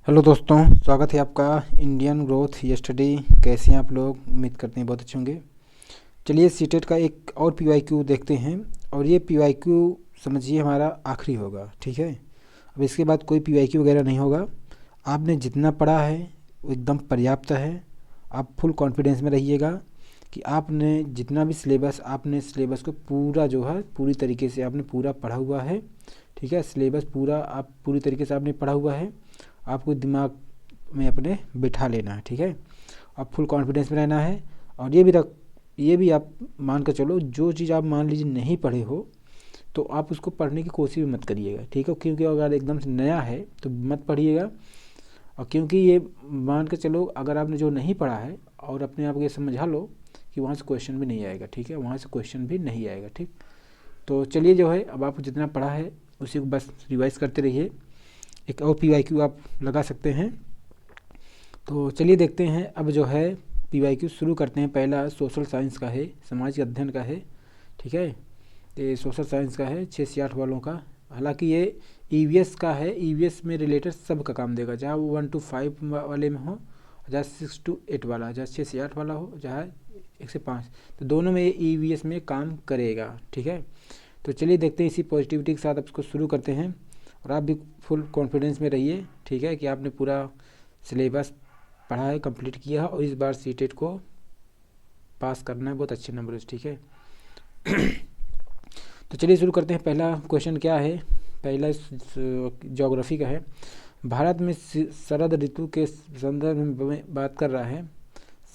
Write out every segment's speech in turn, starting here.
Hello दोस्तों, स्वागत है आपका इंडियन ग्रोथ स्टडी। कैसे हैं आप लोग? उम्मीद करते हैं बहुत अच्छे होंगे। चलिए सीटेट का एक और पीवाईक्यू देखते हैं। और ये पीवाईक्यू समझिए हमारा आखिरी होगा, ठीक है। अब इसके बाद कोई पीवाईक्यू वगैरह नहीं होगा। आपने जितना पढ़ा है वो एकदम पर्याप्त है। आप फुल कॉन्फिडेंस में रहिएगा कि आपने जितना भी सिलेबस, आपने सिलेबस को पूरा जो है पूरी तरीके से आपने पूरा पढ़ा हुआ है, ठीक है। सिलेबस पूरा आप पूरी तरीके से आपने पढ़ा हुआ है। आपको दिमाग में अपने बिठा लेना है, ठीक है। आप फुल कॉन्फिडेंस में रहना है। और ये भी आप मान कर चलो, जो चीज़ आप मान लीजिए नहीं पढ़े हो तो आप उसको पढ़ने की कोशिश भी मत करिएगा, ठीक है। क्योंकि अगर एकदम से नया है तो मत पढ़िएगा। और क्योंकि ये मान कर चलो, अगर आपने जो नहीं पढ़ा है और अपने आप को ये समझा लो कि वहाँ से क्वेश्चन भी नहीं आएगा, ठीक है। वहाँ से क्वेश्चन भी नहीं आएगा, ठीक। तो चलिए जो है, अब आपको जितना पढ़ा है उसी को बस रिवाइज करते रहिए। एक और पीवाईक्यू आप लगा सकते हैं। तो चलिए देखते हैं अब जो है पीवाईक्यू शुरू करते हैं। पहला सोशल साइंस का है, समाज अध्ययन का है, ठीक है। ये सोशल साइंस का है 6 से 8 वालों का। हालांकि ये ईवीएस का है। ईवीएस में रिलेटेड सब का काम देगा, चाहे वो 1 to 5 वाले में हो, चाहे 6 to 8 वाला, चाहे 6 से 8 वाला हो, चाहे 1 से 5, तो दोनों में ये ईवीएस में काम करेगा, ठीक है। तो चलिए देखते हैं, इसी पॉजिटिविटी के साथ अब इसको शुरू करते हैं। और आप भी फुल कॉन्फिडेंस में रहिए, ठीक है, कि आपने पूरा सिलेबस पढ़ा है, कंप्लीट किया है और इस बार सीटेट को पास करना है बहुत अच्छे नंबर से, ठीक है। तो चलिए शुरू करते हैं। पहला क्वेश्चन क्या है? पहला ज्योग्राफी का है। भारत में शरद ऋतु के संदर्भ में बात कर रहा है।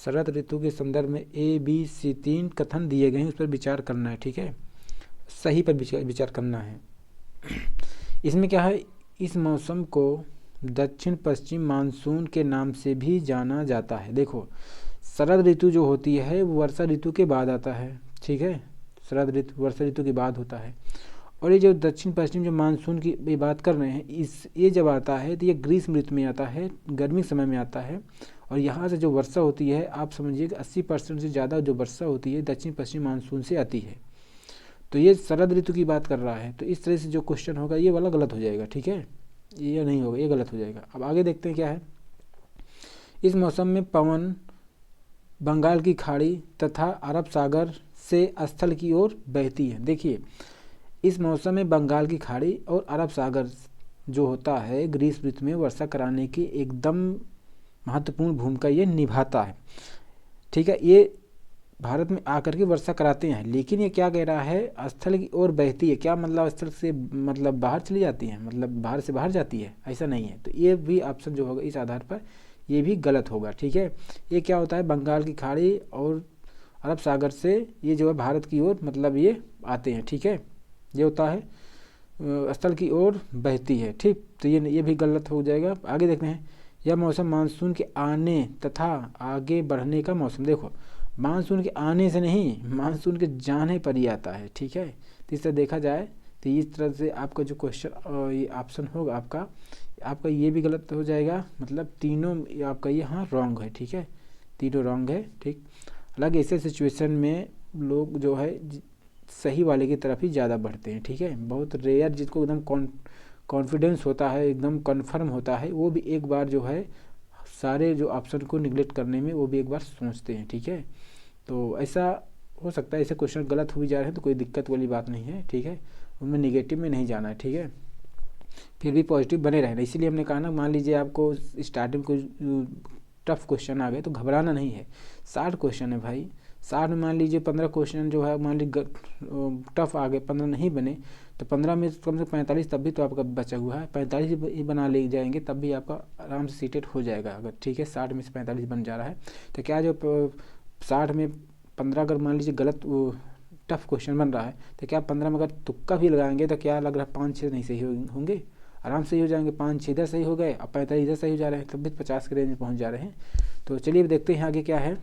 शरद ऋतु के संदर्भ में ABC 3 कथन दिए गए हैं, उस पर विचार करना है, ठीक है। सही पर विचार करना है। इसमें क्या है, इस मौसम को दक्षिण पश्चिम मानसून के नाम से भी जाना जाता है। देखो, शरद ऋतु जो होती है वो वर्षा ऋतु के बाद आता है, ठीक है। शरद ऋतु वर्षा ऋतु के बाद होता है। और ये जो दक्षिण पश्चिम जो मानसून की बात कर रहे हैं, ये जब आता है तो ये ग्रीष्म ऋतु में आता है, गर्मी समय में आता है। और यहाँ से जो वर्षा होती है, आप समझिए कि 80% से ज़्यादा जो वर्षा होती है दक्षिण पश्चिम मानसून से आती है। तो ये शरद ऋतु की बात कर रहा है। तो इस तरह से जो क्वेश्चन होगा ये वाला गलत हो जाएगा, ठीक है। ये नहीं होगा, ये गलत हो जाएगा। अब आगे देखते हैं क्या है। इस मौसम में पवन बंगाल की खाड़ी तथा अरब सागर से स्थल की ओर बहती है। देखिए, इस मौसम में बंगाल की खाड़ी और अरब सागर जो होता है ग्रीष्म ऋतु में वर्षा कराने की एकदम महत्वपूर्ण भूमिका ये निभाता है, ठीक है। ये भारत में आकर के वर्षा कराते हैं। लेकिन ये क्या कह रहा है, स्थल की ओर बहती है। क्या मतलब स्थल से मतलब बाहर चली जाती है, मतलब बाहर से बाहर जाती है? ऐसा नहीं है। तो ये भी ऑप्शन जो होगा इस आधार पर ये भी गलत होगा, ठीक है। ये क्या होता है, बंगाल की खाड़ी और अरब सागर से ये जो है भारत की ओर मतलब ये आते हैं, ठीक है। ये होता है स्थल की ओर बहती है, ठीक। तो ये भी गलत हो जाएगा। आगे देखते हैं। यह मौसम मानसून के आने तथा आगे बढ़ने का मौसम। देखो, मानसून के आने से नहीं, मानसून के जाने पर ही आता है, ठीक है। तो इस तरह देखा जाए तो इस तरह से आपका जो क्वेश्चन ये ऑप्शन होगा आपका ये भी गलत हो जाएगा। मतलब तीनों आपका ये हाँ रॉन्ग है, ठीक है। तीनों रॉन्ग है, ठीक। हालांकि ऐसे सिचुएशन में लोग जो है सही वाले की तरफ ही ज़्यादा बढ़ते हैं, ठीक है। बहुत रेयर जिसको एकदम कॉन्फिडेंस होता है, एकदम कन्फर्म होता है, वो भी एक बार जो है सारे जो ऑप्शन को निगलेक्ट करने में वो भी एक बार सोचते हैं, ठीक है। तो ऐसा हो सकता है, ऐसे क्वेश्चन गलत हो भी जा रहे हैं तो कोई दिक्कत वाली बात नहीं है, ठीक है। उनमें निगेटिव में नहीं जाना है, ठीक है। फिर भी पॉजिटिव बने रहना। इसीलिए हमने कहा ना, मान लीजिए आपको स्टार्टिंग को टफ क्वेश्चन आ गए तो घबराना नहीं है। 60 क्वेश्चन है भाई। 60 में मान लीजिए 15 क्वेश्चन जो है मान लीजिए टफ आ गए, 15 नहीं बने, तो 15 में कम से 45 तब भी तो आपका बचा हुआ है। 45 ही बना ले जाएंगे तब भी आपका आराम से सीटेड हो जाएगा, अगर ठीक है 60 में से 45 बन जा रहा है। तो क्या जो 60 में 15 अगर मान लीजिए गलत टफ क्वेश्चन बन रहा है तो क्या 15 में अगर तुक्का भी लगाएंगे तो क्या लग रहा है 5-6 नहीं सही होंगे? आराम से ही हो जाएंगे। 5-6 इधर सही हो गए, अब 45 इधर सही हो जा रहे हैं, तब भी 50 के रेंज में पहुंच जा रहे हैं। तो चलिए देखते हैं आगे क्या है।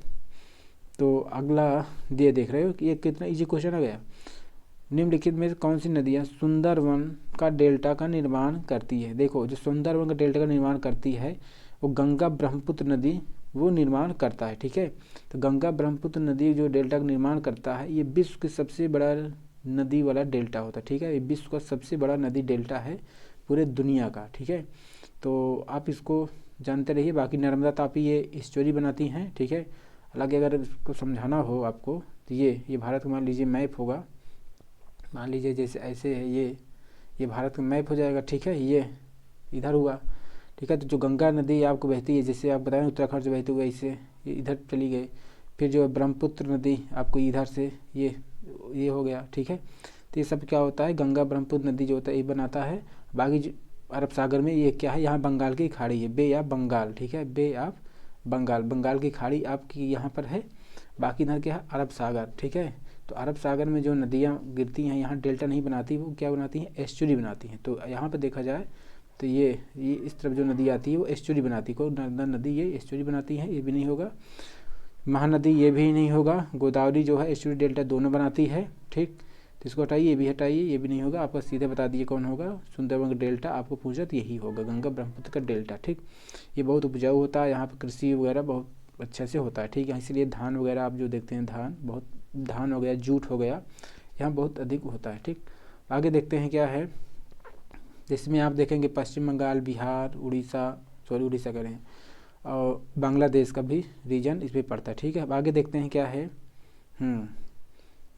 तो अगला देख रहे हो कि ये कितना इजी क्वेश्चन आ गया। निम्नलिखित में कौन सी नदियाँ सुंदरवन का डेल्टा का निर्माण करती है? देखो, जो सुंदरवन का डेल्टा का निर्माण करती है वो गंगा ब्रह्मपुत्र नदी वो निर्माण करता है, ठीक है। तो गंगा ब्रह्मपुत्र नदी जो डेल्टा का निर्माण करता है, ये विश्व की सबसे बड़ा नदी वाला डेल्टा होता है, ठीक है। ये विश्व का सबसे बड़ा नदी डेल्टा है पूरे दुनिया का, ठीक है। तो आप इसको जानते रहिए। बाकी नर्मदा तापी ये स्टोरी बनाती हैं, ठीक है। हालांकि अगर इसको समझाना हो आपको तो ये भारत का मान लीजिए मैप होगा, मान लीजिए जैसे ऐसे है ये भारत का मैप हो जाएगा, ठीक है। ये इधर हुआ, ठीक है। तो जो गंगा नदी आपको बहती है, जैसे आप बताएं उत्तराखंड से बहती हुई, ऐसे ये इधर चली गई। फिर जो ब्रह्मपुत्र नदी आपको इधर से ये हो गया, ठीक है। तो ये सब क्या होता है, गंगा ब्रह्मपुत्र नदी जो होता है ये बनाता है। बाकी अरब सागर में ये क्या है, यहाँ बंगाल की खाड़ी है, बे ऑफ बंगाल, ठीक है। बे ऑफ बंगाल, बंगाल की खाड़ी आपकी यहाँ पर है। बाकी इधर क्या है, अरब सागर, ठीक है। तो अरब सागर में जो नदियाँ गिरती हैं यहाँ डेल्टा नहीं बनाती, वो क्या बनाती हैं, एस्चुरी बनाती हैं। तो यहाँ पर देखा जाए तो ये इस तरफ जो नदी आती है वो एस्चुरी बनाती है। को नर्मदा नदी ये एस्चुरी बनाती है, ये भी नहीं होगा। महानदी ये भी नहीं होगा। गोदावरी जो है एस्चुरी डेल्टा दोनों बनाती है, ठीक। तो इसको हटाइए, ये भी हटाइए, ये भी नहीं होगा। आपको सीधे बता दिए कौन होगा, सुंदरबन डेल्टा आपको पूछा तो यही होगा, गंगा ब्रह्मपुत्र का डेल्टा, ठीक। ये बहुत उपजाऊ होता है, यहाँ पर कृषि वगैरह बहुत अच्छे से होता है, ठीक है। इसलिए धान वगैरह आप जो देखते हैं, धान हो गया, जूट हो गया, यहाँ बहुत अधिक होता है, ठीक। आगे देखते हैं क्या है, जिसमें आप देखेंगे पश्चिम बंगाल, बिहार, उड़ीसा कह रहे हैं, और बांग्लादेश का भी रीजन इसमें पड़ता है, ठीक है। अब आगे देखते हैं क्या है,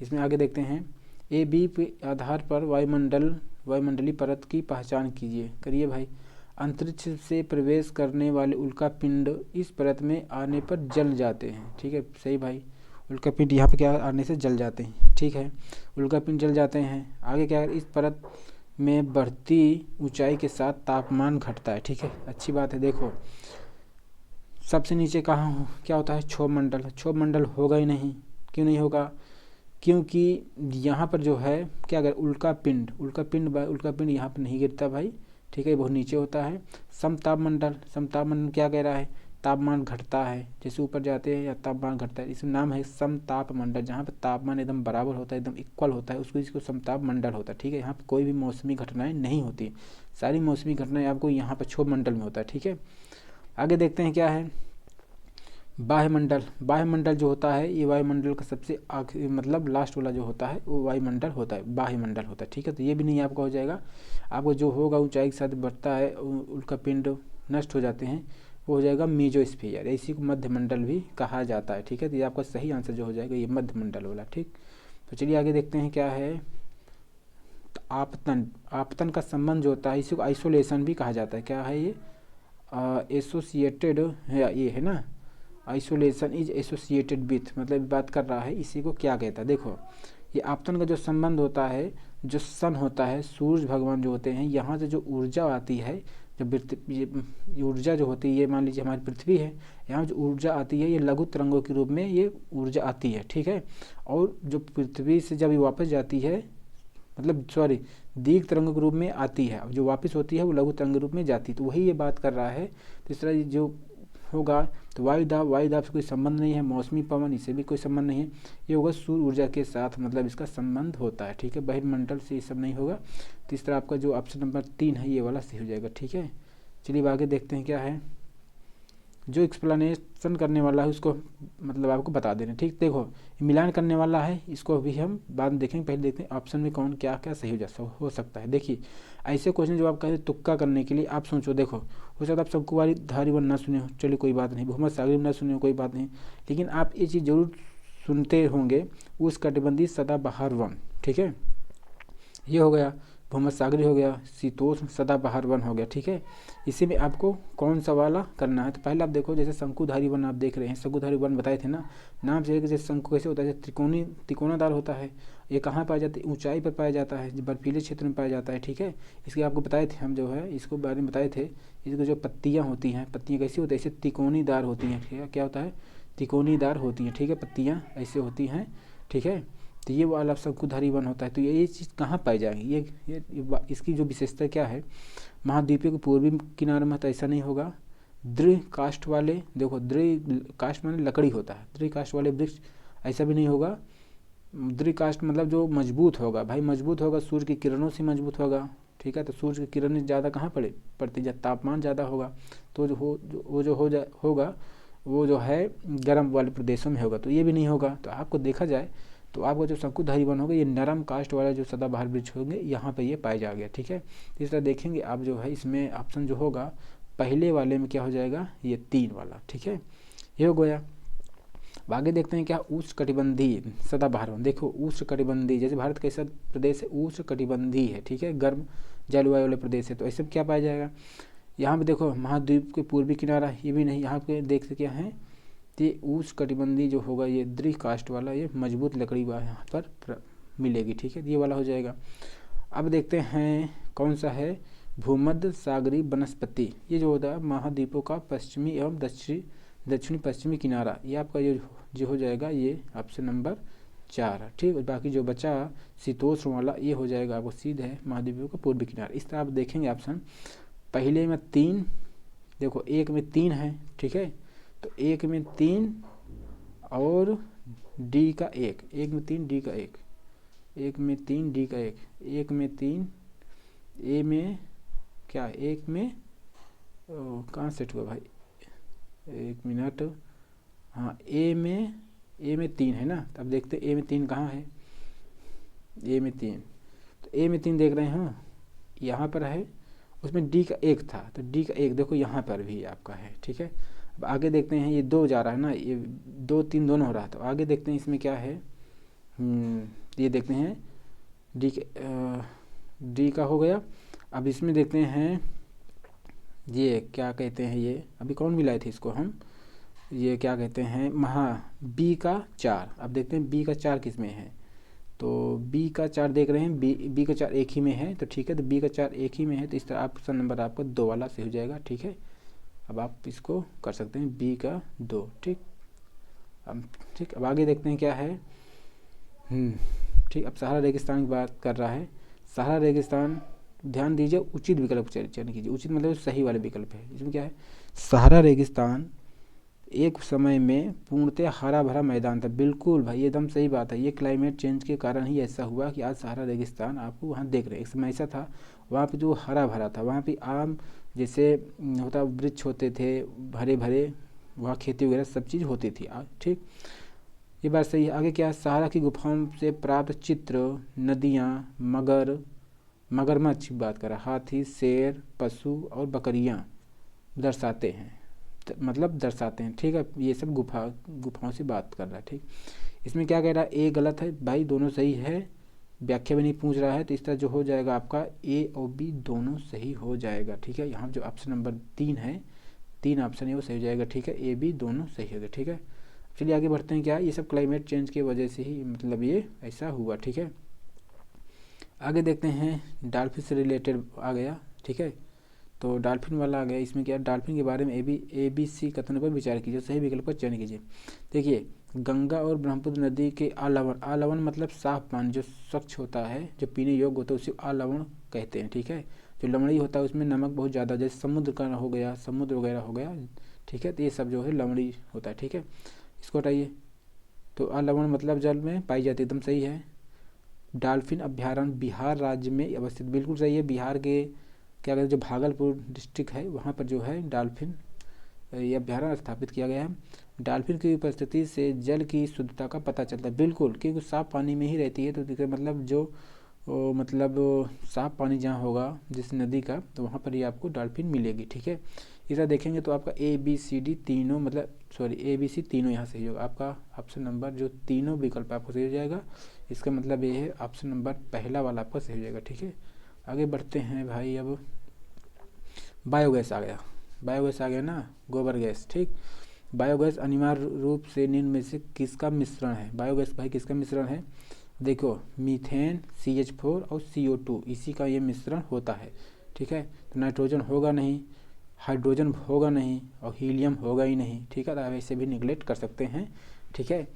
इसमें आगे देखते हैं ए बी के आधार पर वायुमंडलीय परत की पहचान कीजिए। करिए भाई। अंतरिक्ष से प्रवेश करने वाले उल्कापिंड इस परत में आने पर जल जाते हैं, ठीक है, सही भाई। उल्कापिंड यहाँ पे क्या आने से जल जाते हैं, ठीक है। उल्कापिंड जल जाते हैं। आगे क्या है, इस परत में बढ़ती ऊंचाई के साथ तापमान घटता है, ठीक है, अच्छी बात है। देखो सबसे नीचे कहाँ क्या होता है, क्षोभ मंडल होगा ही नहीं। क्यों नहीं होगा, क्योंकि यहाँ पर जो है क्या अगर उल्कापिंड यहाँ पर नहीं गिरता भाई, ठीक है, बहुत नीचे होता है। समताप मंडल क्या कह रहा है, तापमान घटता है, जैसे ऊपर जाते हैं या तापमान घटता है, इसमें नाम है समताप मंडल। जहाँ पर तापमान एकदम बराबर होता है, एकदम इक्वल होता है, इसको समताप मंडल होता है, ठीक है। यहाँ पर कोई भी मौसमी घटनाएं नहीं होती, सारी मौसमी घटनाएं आपको यहाँ पर क्षोभ मंडल में होता है, ठीक है। आगे देखते हैं क्या है, वायुमंडल जो होता है ये वायुमंडल का सबसे आखिरी मतलब लास्ट वाला जो होता है वो वायुमंडल होता है, वायुमंडल होता है, ठीक है। तो ये भी नहीं आपका हो जाएगा। आपको जो होगा ऊंचाई के साथ बढ़ता है, उनका पिंड नष्ट हो जाते हैं, वो हो जाएगा मेजोस्फीयर, इसी को मध्यमंडल भी कहा जाता है, ठीक है। तो ये आपका सही आंसर जो हो जाएगा ये मध्यमंडल वाला, ठीक। तो चलिए आगे देखते हैं क्या है, आपतन का संबंध जो होता है इसी को आइसोलेशन भी कहा जाता है। क्या है ये, एसोसिएटेड है, ये है ना, आइसोलेशन इज एसोसिएटेड विथ, मतलब बात कर रहा है इसी को क्या कहता है। देखो ये आपतन का जो संबंध होता है, जो सन होता है, सूर्य भगवान जो होते हैं, यहाँ से जो ऊर्जा आती है, ये ऊर्जा जो होती है, ये मान लीजिए हमारी पृथ्वी है, यहाँ जो ऊर्जा आती है ये लघु तरंगों के रूप में ये ऊर्जा आती है, ठीक है। और जो पृथ्वी से जब ये वापस जाती है, मतलब दीर्घ तरंगों के रूप में आती है, जो वापस होती है वो लघु तरंग के रूप में जाती है, तो वही ये बात कर रहा है। तो इस तरह जो होगा तो वायुदाब से कोई संबंध नहीं है, मौसमी पवन इससे भी कोई संबंध नहीं है, ये होगा सूर्य ऊर्जा के साथ, मतलब इसका संबंध होता है, ठीक है। बहिर्मंडल से ये सब नहीं होगा। तो इस तरह आपका जो ऑप्शन नंबर 3 है ये वाला सही हो जाएगा, ठीक है। चलिए आगे देखते हैं क्या है, जो एक्सप्लेनेशन करने वाला है उसको मतलब आपको बता देना, ठीक। देखो मिलान करने वाला है, इसको भी हम बाद में देखेंगे, पहले देखते हैं ऑप्शन में कौन क्या क्या सही हो सकता है। देखिए ऐसे क्वेश्चन जो आप कहते हैं तुक्का करने के लिए आप सोचो, देखो हो सकता है आप शंकुवारी धारी वन ना सुने हो, चलिए कोई बात नहीं, भूमध्य सागरी ना सुने हो कोई बात नहीं, लेकिन आप ये चीज़ जरूर सुनते होंगे, उष्णकटिबंधीय सदाबहार वन, ठीक है, ये हो गया। भूमध्य सागरी हो गया, शीतोष्ण सदाबहार वन हो गया, ठीक है। इसी में आपको कौन सा वाला करना है, तो पहले आप देखो जैसे शंकुधारी वन आप देख रहे हैं, शंकुधारी वन बताए थे ना, नाम से जैसे शंकु कैसे होता है, त्रिकोणादार होता है। ये कहाँ पाया जाता है, ऊंचाई पर पाया जाता है, बर्फीले क्षेत्र में पाया जाता है, ठीक है। इसके आपको बताए थे हम, जो है इसको बारे में बताए थे, इसकी जो पत्तियाँ होती हैं, पत्तियाँ कैसी होती है, ऐसे त्रिकोणीदार होती हैं, क्या होता है, त्रिकोणीदार होती हैं, ठीक है, पत्तियाँ ऐसे होती हैं, ठीक है। तो ये वाला शंकुधारी वन होता है। तो ये चीज़ कहाँ पाई जाएगी, ये इसकी जो विशेषता क्या है, महाद्वीपीय के पूर्वी किनारे में, तो ऐसा नहीं होगा। दृढ़ काष्ठ वाले, देखो दृढ़ काष्ठ माने लकड़ी होता है, दृढ़ काष्ठ वाले वृक्ष ऐसा भी नहीं होगा। दृढ़ काष्ठ मतलब जो मजबूत होगा, भाई मजबूत होगा, सूर्य की किरणों से मजबूत होगा, ठीक है। तो सूर्य की किरणें ज़्यादा कहाँ पड़ती, जब तापमान ज़्यादा होगा तो होगा वो जो है गर्म वाले प्रदेशों में होगा, तो ये भी नहीं होगा। तो आपको देखा जाए तो आपका जो शंकुधारी वन होगा ये नरम कास्ट वाला जो सदाबहार वृक्ष होंगे यहाँ पे ये पाए जाएंगे, ठीक है। इस तरह देखेंगे आप जो है इसमें ऑप्शन जो होगा पहले वाले में क्या हो जाएगा, ये 3 वाला, ठीक है, ये हो गया। अब आगे देखते हैं क्या उष्णकटिबंधीय सदाबहार वन। देखो उष्णकटिबंधीय, जैसे भारत कैसा प्रदेश है, उष्णकटिबंधीय है, ठीक है, गर्म जलवायु वाले प्रदेश है, तो ऐसे में क्या पाया जाएगा। यहाँ पे देखो महाद्वीप के पूर्वी किनारा, ये भी नहीं, यहाँ पे देख सकते हैं ये उष्णकटिबंधीय जो होगा ये दृढ़ कास्ट वाला, ये मजबूत लकड़ी वाला यहाँ पर मिलेगी, ठीक है, ये वाला हो जाएगा। अब देखते हैं कौन सा है भूमध्य सागरीय वनस्पति, ये जो होता है महाद्वीपों का पश्चिमी एवं दक्षिणी पश्चिमी किनारा, ये आपका जो हो जाएगा ये ऑप्शन नंबर 4 है, ठीक। बाकी जो बचा शीतोष्ण वाला ये हो जाएगा आपको सीधे है महाद्वीपों का पूर्वी किनारा। इस तरह आप देखेंगे ऑप्शन पहले में 3, देखो एक में 3 है, ठीक है, तो एक में 3 और डी का 1, एक में 3 डी का 1, एक में 3 डी का 1, एक में 3 ए में क्या, एक में कहाँ सेट हुआ भाई, एक मिनट, हाँ ए में 3 है ना। अब देखते ए में 3 कहाँ है, ए में 3, तो ए में 3 देख रहे हैं यहाँ पर है, उसमें डी का 1 था, तो डी का 1 देखो यहाँ पर भी आपका है, ठीक है। अब आगे देखते हैं ये 2 जा रहा है ना, ये 2 3 दोनों हो रहा है, तो आगे देखते हैं इसमें क्या है, ये देखते हैं डी का हो गया। अब इसमें देखते हैं ये क्या कहते हैं, ये अभी कौन मिलाए थे इसको हम, ये क्या कहते हैं बी का 4। अब देखते हैं बी का 4 किस में है, तो बी का 4 देख रहे हैं, बी का 4 एक ही में है, तो ठीक है, तो बी का 4 एक ही में है, तो इस तरह ऑप्शन नंबर आपका 2 वाला से हो जाएगा, ठीक है। अब आप इसको कर सकते हैं बी का 2, ठीक। अब आगे देखते हैं क्या है, ठीक। अब सहारा रेगिस्तान की बात कर रहा है, सहारा रेगिस्तान ध्यान दीजिए, उचित विकल्प चयन कीजिए, उचित मतलब सही वाले विकल्प है। इसमें क्या है, सहारा रेगिस्तान एक समय में पूर्णतः हरा भरा मैदान था, बिल्कुल भाई एकदम सही बात है, ये क्लाइमेट चेंज के कारण ही ऐसा हुआ कि आज सहारा रेगिस्तान आपको वहाँ देख रहे हैं, एक समय ऐसा था वहाँ पे जो हरा भरा था, वहाँ पे आम जैसे होता वृक्ष होते थे भरे भरे, वहाँ खेती वगैरह सब चीज़ होती थी, ठीक, ये बात सही है। आगे क्या है, सहारा की गुफाओं से प्राप्त चित्र नदियाँ, मगरमच्छ की बात करें, हाथी, शेर, पशु और बकरियाँ दर्शाते हैं, मतलब दर्शाते हैं, ठीक है, ये सब गुफाओं से बात कर रहा है, ठीक। इसमें क्या कह रहा है, ए गलत है भाई, दोनों सही है, व्याख्या भी नहीं पूछ रहा है, तो इस तरह जो हो जाएगा आपका ए और बी दोनों सही हो जाएगा, ठीक है। यहाँ जो ऑप्शन नंबर 3 है, 3 ऑप्शन है वो सही हो जाएगा, ठीक है, ए बी दोनों सही हो गए, ठीक है। चलिए आगे बढ़ते हैं, क्या ये सब क्लाइमेट चेंज की वजह से ही मतलब ये ऐसा हुआ, ठीक है। आगे देखते हैं डॉल्फिन से रिलेटेड आ गया, ठीक है, तो डॉल्फिन वाला आ गया। इसमें क्या डॉल्फिन के बारे में ए बी सी कथनों पर विचार कीजिए, सही विकल्प का चयन कीजिए। देखिए गंगा और ब्रह्मपुत्र नदी के आलवण मतलब साफ पानी जो स्वच्छ होता है, जो पीने योग्य होता है उसे आलवण कहते हैं, ठीक है। जो लवणीय होता है उसमें नमक बहुत ज़्यादा, जैसे समुद्र का हो गया, समुद्र वगैरह हो गया, ठीक है, तो ये सब जो है लवणीय होता है, ठीक है। इसको हटाइए, तो आलवण मतलब जल में पाई जाती है, एकदम सही है। डॉल्फिन अभ्यारण्य बिहार राज्य में अवस्थित, बिल्कुल सही है, बिहार के क्या कहते हैं जो भागलपुर डिस्ट्रिक्ट है वहाँ पर जो है डॉल्फिन ये अभ्यारण्य स्थापित किया गया है। डॉल्फिन की उपस्थिति से जल की शुद्धता का पता चलता है, बिल्कुल, क्योंकि साफ पानी में ही रहती है, तो मतलब जो मतलब साफ पानी जहाँ होगा जिस नदी का, तो वहाँ पर ही आपको डॉल्फिन मिलेगी, ठीक है। इधर देखेंगे तो आपका ए बी सी डी तीनों मतलब सॉरी ए बी सी तीनों यहाँ सही होगा, आपका ऑप्शन नंबर जो तीनों विकल्प आपको सही हो जाएगा, इसका मतलब ये है ऑप्शन नंबर पहला वाला आपका सही हो जाएगा, ठीक है। आगे बढ़ते हैं भाई, अब बायोगैस आ गया, बायोगैस आ गया ना, गोबर गैस, ठीक। बायोगैस अनिवार्य रूप से निम्न में से किसका मिश्रण है, बायोगैस भाई किसका मिश्रण है, देखो मीथेन, CH4 और CO2 इसी का ये मिश्रण होता है, ठीक है। तो नाइट्रोजन होगा नहीं, हाइड्रोजन होगा नहीं और हीलियम होगा ही नहीं, ठीक है, तो आप ऐसे भी निगलेक्ट कर सकते हैं, ठीक है।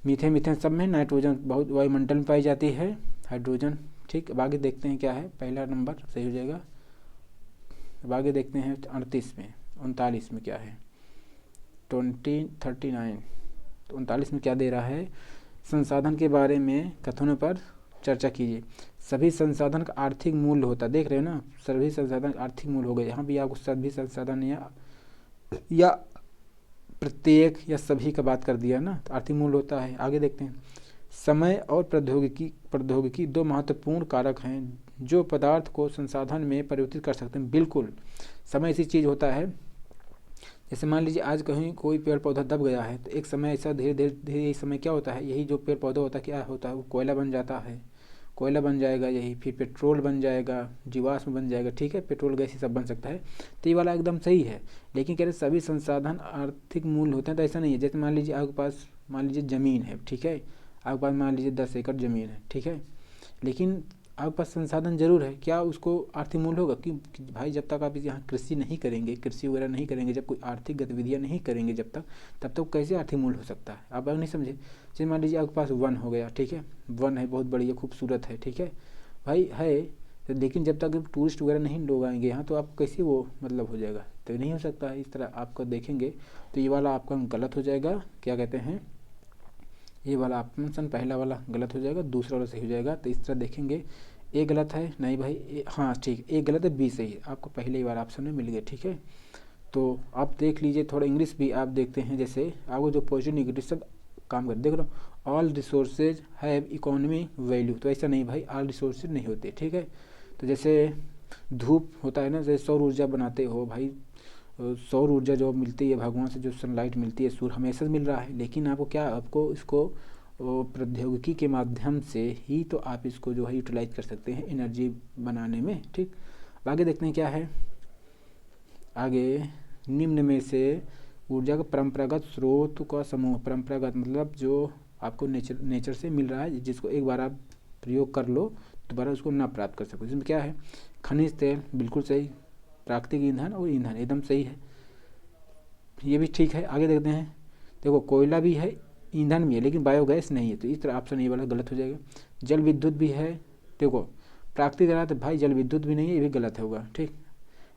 मीथेन सब में, नाइट्रोजन बहुत वायुमंडल में पाई जाती है, हाइड्रोजन, ठीक। अब आगे देखते हैं क्या है, पहला नंबर सही हो जाएगा। अब आगे देखते हैं 38 में, 39 में क्या है, 39, तो 39 में क्या दे रहा है, संसाधन के बारे में कथनों पर चर्चा कीजिए। सभी संसाधन का आर्थिक मूल्य होता है, देख रहे हो ना, सभी संसाधन का आर्थिक मूल्य हो गया, यहाँ भी आपको सभी संसाधन या प्रत्येक या सभी का बात कर दिया ना, तो आर्थिक मूल्य होता है। आगे देखते हैं समय और प्रौद्योगिकी दो महत्वपूर्ण कारक हैं जो पदार्थ को संसाधन में परिवर्तित कर सकते हैं। बिल्कुल, समय ऐसी चीज़ होता है, जैसे मान लीजिए आज कहीं कोई पेड़ पौधा दब गया है तो एक समय ऐसा धीरे धीरे धीरे यही समय क्या होता है, यही जो पेड़ पौधा होता है क्या होता है, वो कोयला बन जाता है, कोयला बन जाएगा, यही फिर पेट्रोल बन जाएगा, जीवाश्म बन जाएगा, ठीक है, पेट्रोल गैस ये सब बन सकता है। तो ये वाला एकदम सही है, लेकिन कह रहे सभी संसाधन आर्थिक मूल्य होते हैं, तो ऐसा नहीं है। जैसे मान लीजिए आपके पास मान लीजिए ज़मीन है, ठीक है, आपके पास मान लीजिए 10 एकड़ ज़मीन है, ठीक है, लेकिन आपके पास संसाधन जरूर है, क्या उसको आर्थिक मूल्य होगा? कि भाई जब तक आप यहाँ कृषि नहीं करेंगे, कृषि वगैरह नहीं करेंगे, जब कोई आर्थिक गतिविधियाँ नहीं करेंगे जब तक, तब तक कैसे आर्थिक मूल्य हो सकता है? आप अगर नहीं समझे, जैसे मान लीजिए आपके पास वन हो गया, ठीक है, वन है, बहुत बढ़िया खूबसूरत है, ठीक है भाई है, तो लेकिन जब तक टूरिस्ट वगैरह नहीं लोग आएंगे यहाँ, तो आपको कैसे वो मतलब हो जाएगा? तो नहीं हो सकता है। इस तरह आपको देखेंगे तो ये वाला आपका गलत हो जाएगा, क्या कहते हैं, ये वाला ऑप्शन पहला वाला गलत हो जाएगा, दूसरा वाला सही हो जाएगा। तो इस तरह देखेंगे, ए गलत है, नहीं भाई हाँ ठीक, ए गलत है, बी सही है, आपको पहले ही वाला ऑप्शन में मिल गया, ठीक है। तो आप देख लीजिए, थोड़ा इंग्लिश भी आप देखते हैं, जैसे आपको जो पॉजिटिव निगेटिव सब काम कर देख रहे हो, all resources have economy value, तो ऐसा नहीं भाई, ऑल रिसोर्सेज नहीं होते, ठीक है। तो जैसे धूप होता है ना, जैसे सौर ऊर्जा बनाते हो भाई, सौर ऊर्जा जो मिलती है भगवान से, जो सनलाइट मिलती है, सूर्य हमेशा मिल रहा है, लेकिन आपको क्या, आपको इसको प्रौद्योगिकी के माध्यम से ही तो आप इसको जो है यूटिलाइज कर सकते हैं एनर्जी बनाने में, ठीक। अब आगे देखते हैं क्या है आगे, निम्न में से ऊर्जा का परंपरागत स्रोत का समूह, परंपरागत मतलब जो आपको नेचर से मिल रहा है, जिसको एक बार आप प्रयोग कर लो दोबारा उसको ना प्राप्त कर सको। इसमें क्या है, खनिज तेल बिल्कुल सही, प्राकृतिक ईंधन और ईंधन एकदम सही है, ये भी ठीक है। आगे देखते हैं, देखो कोयला भी है, ईंधन भी है, लेकिन बायोगैस नहीं है, तो इस तरह ऑप्शन ये वाला गलत हो जाएगा। जल विद्युत भी है, देखो प्राकृतिक रहा तो भाई जल विद्युत भी नहीं है, ये भी गलत होगा, ठीक,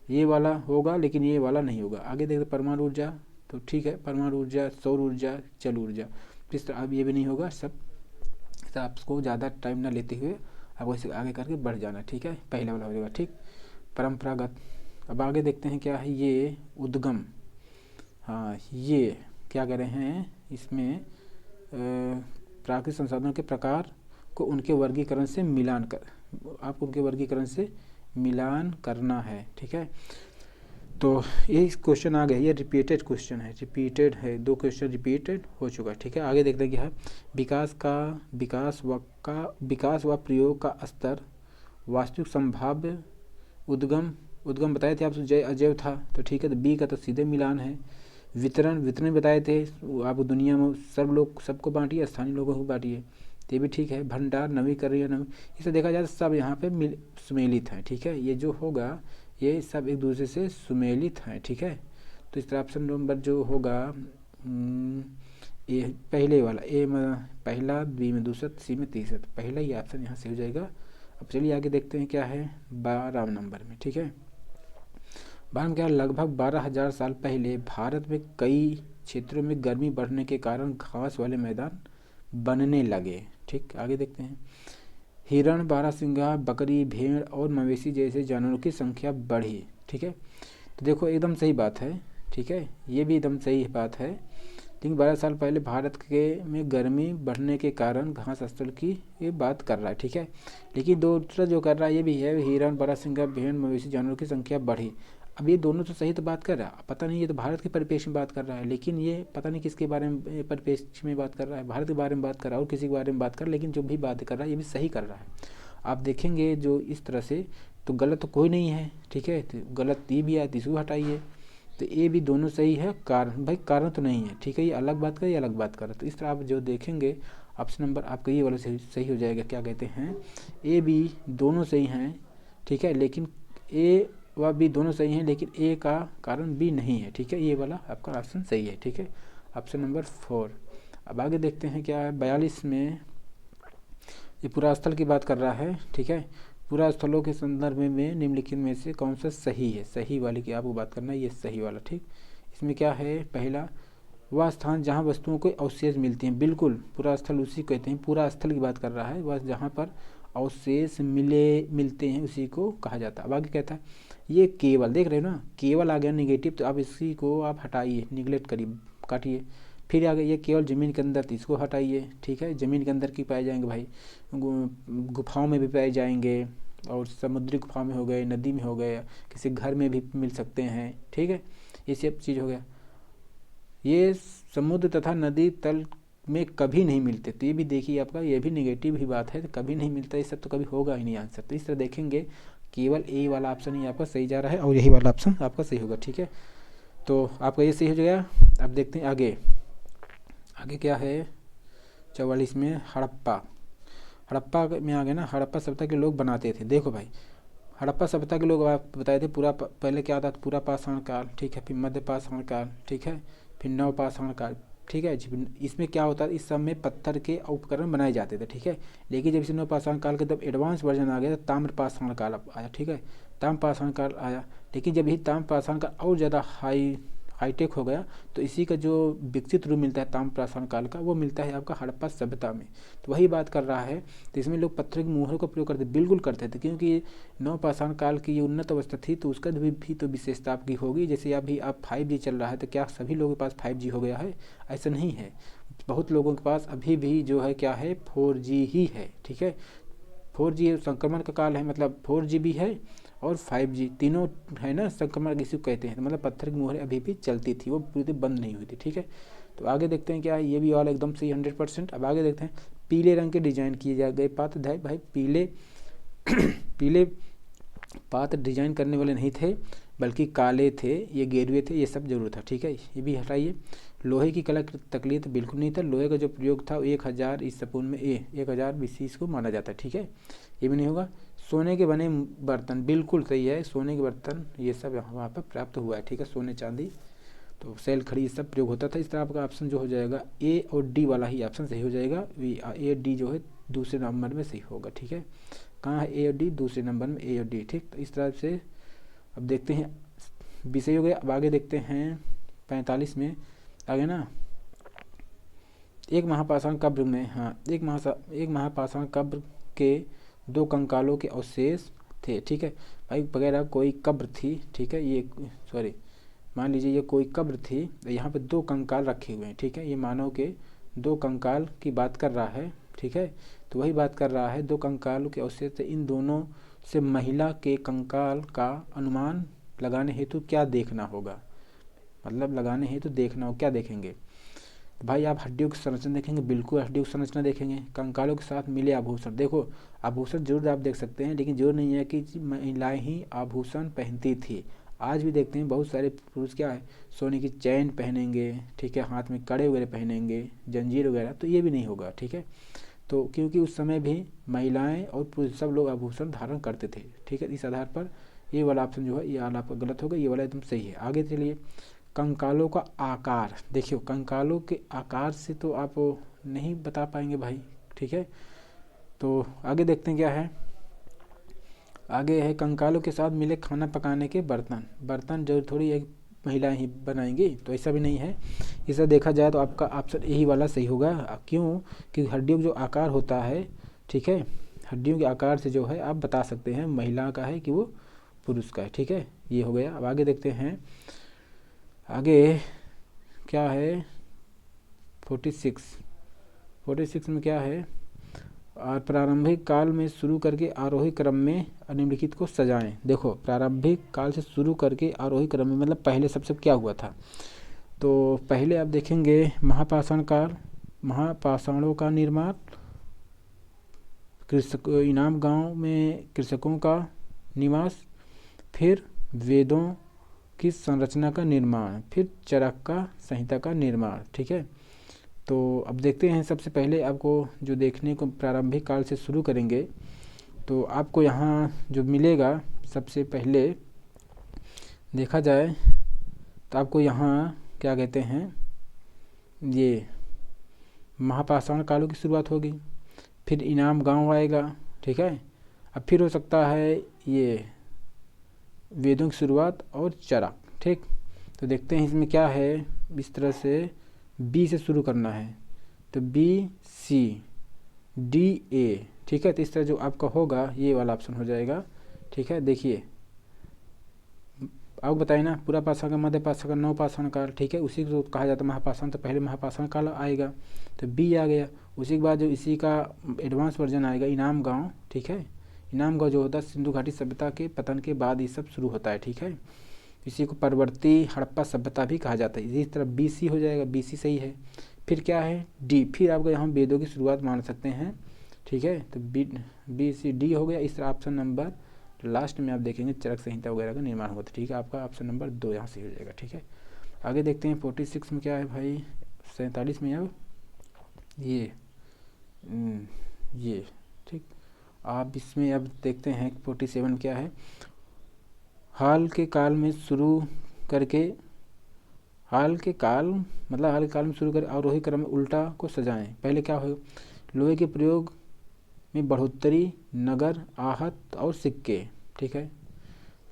ये वाला होगा लेकिन ये वाला नहीं होगा। आगे देखते परमाणु ऊर्जा, तो ठीक है, परमाणु ऊर्जा, सौर ऊर्जा, जल ऊर्जा, इस तरह अब ये भी नहीं होगा सब। तो आपको ज़्यादा टाइम ना लेते हुए आपको इसे आगे करके बढ़ जाना, ठीक है, पहला वाला हो जाएगा, ठीक, परंपरागत। अब आगे देखते हैं क्या है, ये उद्गम, हाँ ये क्या कह रहे हैं इसमें, प्राकृतिक संसाधनों के प्रकार को उनके वर्गीकरण से मिलान कर, आपको उनके वर्गीकरण से मिलान करना है, ठीक है। तो ये क्वेश्चन आ गया, ये रिपीटेड क्वेश्चन है, रिपीटेड है, दो क्वेश्चन रिपीटेड हो चुका है, ठीक है। आगे देखते हैं क्या है, विकास व प्रयोग का स्तर, वास्तविक संभाव्य उद्गम बताए थे आप, जय अजय था, तो ठीक है, तो बी का तो सीधे मिलान है। वितरण बताए थे आप, दुनिया में सब लोग सबको बांटिए, स्थानीय लोगों को बांटिए, तो ये भी ठीक है। भंडार, नवीकरण, इसे देखा जाए तो सब यहाँ पे सुमेलित हैं, ठीक है, ये जो होगा ये सब एक दूसरे से सुमेलित हैं, ठीक है। तो इस तरह ऑप्शन नंबर जो होगा ये पहले वाला, ए में पहला, बी में दूसरा, सी में तीसरा, तो पहला ही ऑप्शन यहाँ से हो जाएगा। अब चलिए आगे देखते हैं क्या है 12 नंबर में, ठीक है। 12 में क्या, लगभग 12,000 साल पहले भारत में कई क्षेत्रों में गर्मी बढ़ने के कारण घास वाले मैदान बनने लगे, ठीक। आगे देखते हैं, हिरण, बारहसिंगा, बकरी, भेड़ और मवेशी जैसे जानवरों की संख्या बढ़ी, ठीक है। तो देखो एकदम सही बात है, ठीक है, ये भी एकदम सही बात है, लेकिन 12 साल पहले भारत के में गर्मी बढ़ने के कारण घास स्थल की ये बात कर रहा है, ठीक है। लेकिन दूसरा जो कर रहा है ये भी है, हिरण, बारहसिंगा, भेड़, मवेशी जानवरों की संख्या बढ़ी। अब ये दोनों तो सही तो बात कर रहा है, पता नहीं ये तो भारत के परिप्रेक्ष्य में बात कर रहा है, लेकिन ये पता नहीं किसके बारे में परिप्रेक्ष्य में बात कर रहा है, भारत के बारे में बात कर रहा है और किसी के बारे में बात कर रहा है, लेकिन जो भी बात कर रहा है ये भी सही कर रहा है। आप देखेंगे जो इस तरह से, तो गलत तो कोई नहीं है, ठीक है, तो गलत ये भी आए तो इसको हटाइए, तो ये भी दोनों सही है। कारण भाई कारण तो नहीं है, ठीक है, ये अलग बात कर, ये अलग बात कर, तो इस तरह आप जो देखेंगे ऑप्शन नंबर आपका ये वाला सही हो जाएगा। क्या कहते हैं, ए बी दोनों सही हैं, ठीक है, लेकिन ए व बी दोनों सही हैं, लेकिन ए का कारण बी नहीं है, ठीक है, ये वाला आपका ऑप्शन सही है, ठीक है, ऑप्शन नंबर 4। अब आगे देखते हैं क्या है 42 में, ये पूरा स्थल की बात कर रहा है, ठीक है। पूरा स्थलों के संदर्भ में निम्नलिखित में से कौन सा सही है, सही वाली की आपको बात करना है, ये सही वाला, ठीक। इसमें क्या है, पहला, वह स्थान जहाँ वस्तुओं को अवशेष मिलते हैं, बिल्कुल पूरा स्थल उसी को कहते हैं, पूरा स्थल की बात कर रहा है, वह जहाँ पर अवशेष मिलते हैं उसी को कहा जाता है। अब आगे कहता है, ये केवल, देख रहे हो ना, केवल आ गया निगेटिव, तो अब इसी को आप हटाइए, निगलेक्ट करिए, काटिए, फिर आगे ये केवल ज़मीन के अंदर, तो इसको हटाइए, ठीक है। ज़मीन के अंदर की पाए जाएंगे भाई, गुफाओं में भी पाए जाएंगे, और समुद्री गुफाओं में हो गए, नदी में हो गए, किसी घर में भी मिल सकते हैं, ठीक है। ये सब चीज़ हो गया। ये समुद्र तथा नदी तल में कभी नहीं मिलते, तो ये भी देखिए आपका, ये भी नेगेटिव ही बात है, तो कभी नहीं मिलता, ये सब तो कभी होगा ही नहीं आंसर। तो इस तरह देखेंगे, केवल ए वाला ऑप्शन ही आपका सही जा रहा है और यही वाला ऑप्शन आपका सही होगा, ठीक है। तो आपका ये सही हो गया। अब देखते हैं आगे, आगे क्या है 44 में हड़प्पा। हड़प्पा में आ गए ना, हड़प्पा सभ्यता के लोग बनाते थे। देखो भाई, हड़प्पा सभ्यता के लोग आप बताए थे, पूरा पहले क्या था, पूरा पाषाण काल, ठीक है, फिर मध्य पाषाण काल, ठीक है, फिर नव पाषाण काल, ठीक है। इसमें क्या होता है, इस सब में पत्थर के उपकरण बनाए जाते थे, ठीक है। लेकिन जब इस नव पाषाण काल के जब एडवांस वर्जन आ गया तो ताम्र पाषाण काल आया, ठीक है, ताम्र पाषाण काल आया। लेकिन जब यही ताम्र पाषाण काल और ज़्यादा हाईटेक हो गया, तो इसी का जो विकसित रूप मिलता है ताम्र पाषाण काल का, वो मिलता है आपका हड़प्पा सभ्यता में। तो वही बात कर रहा है। तो इसमें लोग पत्थर की मुहरों का प्रयोग करते, बिल्कुल करते थे, क्योंकि नव पाषाण काल की ये उन्नत अवस्था थी, तो उसका भी तो विशेषता आपकी होगी। जैसे अभी आप 5G चल रहा है, तो क्या सभी लोगों के पास 5G हो गया है? ऐसा नहीं है, बहुत लोगों के पास अभी भी जो है क्या है, 4G ही है, ठीक है। 4G संक्रमण का काल है, मतलब 4G भी है और 5G, तीनों है ना, संक्रमण किसी को कहते हैं। तो मतलब पत्थर की मुहरें अभी भी चलती थी, वो पूरी बंद नहीं हुई थी, ठीक है। तो आगे देखते हैं क्या है, ये भी वाला एकदम सही 100%। अब आगे देखते हैं, पीले रंग के डिजाइन किए जा गए पात्र थे भाई, पीले पीले पात्र डिजाइन करने वाले नहीं थे, बल्कि काले थे, ये गेरुए थे, ये सब जरूर था, ठीक है। ये भी हटाइए। लोहे की कला तकलीफ बिल्कुल नहीं था, लोहे का जो प्रयोग था 1000 ईसा पूर्व में 1000 BC को माना जाता है, ठीक है, ये भी नहीं होगा। सोने के बने बर्तन बिल्कुल सही है, सोने के बर्तन ये सब वहाँ पर प्राप्त हुआ है, ठीक है, सोने चांदी, तो सेल खड़ी ये सब प्रयोग होता था। इस तरह आपका ऑप्शन जो हो जाएगा ए और डी वाला ही ऑप्शन सही हो जाएगा। ए डी जो है दूसरे नंबर में सही होगा, ठीक है। कहाँ है ए और डी? दूसरे नंबर में ए और डी, ठीक। तो इस तरह से अब देखते हैं, बी सही हो गया। अब आगे देखते हैं 45 में आगे ना, एक महापाषाण कब्र में, हाँ, एक महापाषाण कब्र के 2 कंकालों के अवशेष थे, ठीक है भाई। वगैरह कोई कब्र थी, ठीक है, ये सॉरी, मान लीजिए ये कोई कब्र थी, यहाँ पे 2 कंकाल रखे हुए हैं, ठीक है। ये मानव के 2 कंकाल की बात कर रहा है, ठीक है। तो वही बात कर रहा है, 2 कंकालों के अवशेष से, इन दोनों से महिला के कंकाल का अनुमान लगाने हेतु क्या देखना होगा, मतलब लगाने हेतु देखना हो, क्या देखेंगे भाई? आप हड्डियों की संरचना देखेंगे, बिल्कुल हड्डियों की संरचना देखेंगे। कंकालों के साथ मिले आभूषण, देखो आभूषण जरूर आप देख सकते हैं, लेकिन जरूर नहीं है कि महिलाएं ही आभूषण पहनती थी। आज भी देखते हैं बहुत सारे पुरुष क्या है, सोने की चैन पहनेंगे, ठीक है, हाथ में कड़े वगैरह पहनेंगे, जंजीर वगैरह, तो ये भी नहीं होगा, ठीक है। तो क्योंकि उस समय भी महिलाएं और पुरुष सब लोग आभूषण धारण करते थे, ठीक है। इस आधार पर ये वाला ऑप्शन जो है ये वाला आपका गलत होगा, ये वाला एकदम सही है। आगे चलिए, कंकालों का आकार, देखियो कंकालों के आकार से तो आप नहीं बता पाएंगे भाई, ठीक है। तो आगे देखते हैं क्या है, आगे है कंकालों के साथ मिले खाना पकाने के बर्तन जो थोड़ी एक महिलाएं ही बनाएंगी, तो ऐसा भी नहीं है। इसे देखा जाए तो आपका ऑप्शन यही वाला सही होगा। क्यों? कि हड्डियों का जो आकार होता है, ठीक है, हड्डियों के आकार से जो है आप बता सकते हैं महिला का है कि वो पुरुष का है, ठीक है। ये हो गया। अब आगे देखते हैं, आगे क्या है 46 में क्या है, और प्रारंभिक काल में शुरू करके आरोही क्रम में निम्नलिखित को सजाएं। देखो प्रारंभिक काल से शुरू करके आरोही क्रम में मतलब पहले सबसे क्या हुआ था, तो पहले आप देखेंगे महापाषाण काल, महापाषाणों का निर्माण, कृषक इनाम गांव में कृषकों का निवास, फिर वेदों की संरचना का निर्माण, फिर चरका संहिता का निर्माण, ठीक है। तो अब देखते हैं, सबसे पहले आपको जो देखने को प्रारंभिक काल से शुरू करेंगे, तो आपको यहाँ जो मिलेगा सबसे पहले देखा जाए तो आपको यहाँ क्या कहते हैं, ये महापाषाण कालों की शुरुआत होगी, फिर इनाम गांव आएगा, ठीक है। अब फिर हो सकता है ये वेदों की शुरुआत और चरक, ठीक। तो देखते हैं इसमें क्या है, इस तरह से बी से शुरू करना है, तो BCDA, ठीक है। तो इस तरह जो आपका होगा ये वाला ऑप्शन हो जाएगा, ठीक है। देखिए आपको बताइए ना, पूरा पाषाण का, मध्य पाषाण का, नव पाषाण काल, ठीक है, उसी को कहा जाता है महापाषाण। तो पहले महापाषाण काल आएगा, तो बी आ गया। उसी के बाद जो इसी का एडवांस वर्जन आएगा इनाम गांव, ठीक है। इनाम गांव जो होता है सिंधु घाटी सभ्यता के पतन के बाद ये सब शुरू होता है, ठीक है। इसी को परवर्ती हड़प्पा सभ्यता भी कहा जाता है। इस तरह बी सी हो जाएगा, बी सी सही है। फिर क्या है डी, फिर आपको यहाँ वेदों की शुरुआत मान सकते हैं, ठीक है। तो बी सी डी हो गया। इस तरह ऑप्शन नंबर लास्ट में आप देखेंगे चरक संहिता वगैरह का निर्माण होता है, ठीक है। आपका ऑप्शन नंबर 2 यहाँ से हो जाएगा, ठीक है। आगे देखते हैं 46 में क्या है भाई, 47 में अब ये ठीक। आप इसमें अब देखते हैं 47 क्या है, हाल के काल में शुरू करके, हाल के काल में शुरू कर आरोही क्रम में उल्टा को सजाएं। पहले क्या हो, लोहे के प्रयोग में बढ़ोतरी, नगर, आहत और सिक्के, ठीक है।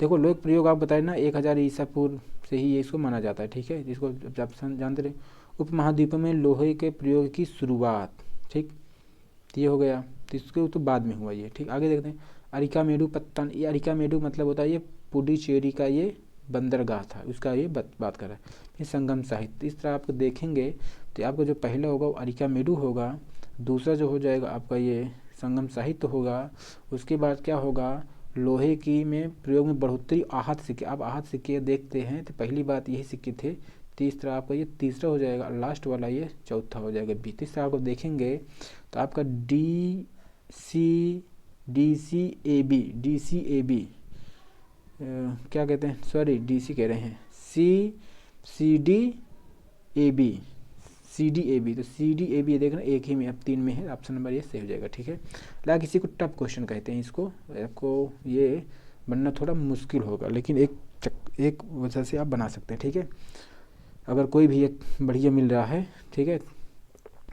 देखो लोहे का प्रयोग आप बताए ना 1000 ईसा पूर्व से ही ये इसको माना जाता है, ठीक है। इसको आप जानते रहे। उपमहाद्वीपों में लोहे के प्रयोग की शुरुआत, ठीक, ये हो गया। तो इसके तो बाद में हुआ ये, ठीक। आगे देखते हैं अरिकामेडु पत्तन। ये अरिकामेडु मतलब होता है ये पुडुचेरी का ये बंदरगाह था, उसका ये बात कर रहा है। फिर संगम साहित्य, इस तरह आपको देखेंगे तो आपको जो पहला होगा वो अरिकामेडु होगा, दूसरा जो हो जाएगा आपका ये संगम साहित्य होगा। उसके बाद क्या होगा, लोहे की में प्रयोग में बढ़ोतरी, आहत सिक्के। आप आहत सिक्के देखते हैं तो पहली बात यही सिक्के थे। तीसरा आपका ये तीसरा हो जाएगा, लास्ट वाला ये चौथा हो जाएगा बी। तीसरा आपको देखेंगे तो आपका डी सी ए बी क्या कहते हैं, सॉरी डी सी कह रहे हैं, सी डी ए बी, तो सी डी ए बी देख रहे हैं एक ही में, अब 3 में है, ऑप्शन नंबर ये सही हो जाएगा, ठीक है। लाइक इसी को टफ क्वेश्चन कहते हैं, इसको आपको ये बनना थोड़ा मुश्किल होगा, लेकिन एक वजह से आप बना सकते हैं, ठीक है। अगर कोई भी एक बढ़िया मिल रहा है, ठीक है,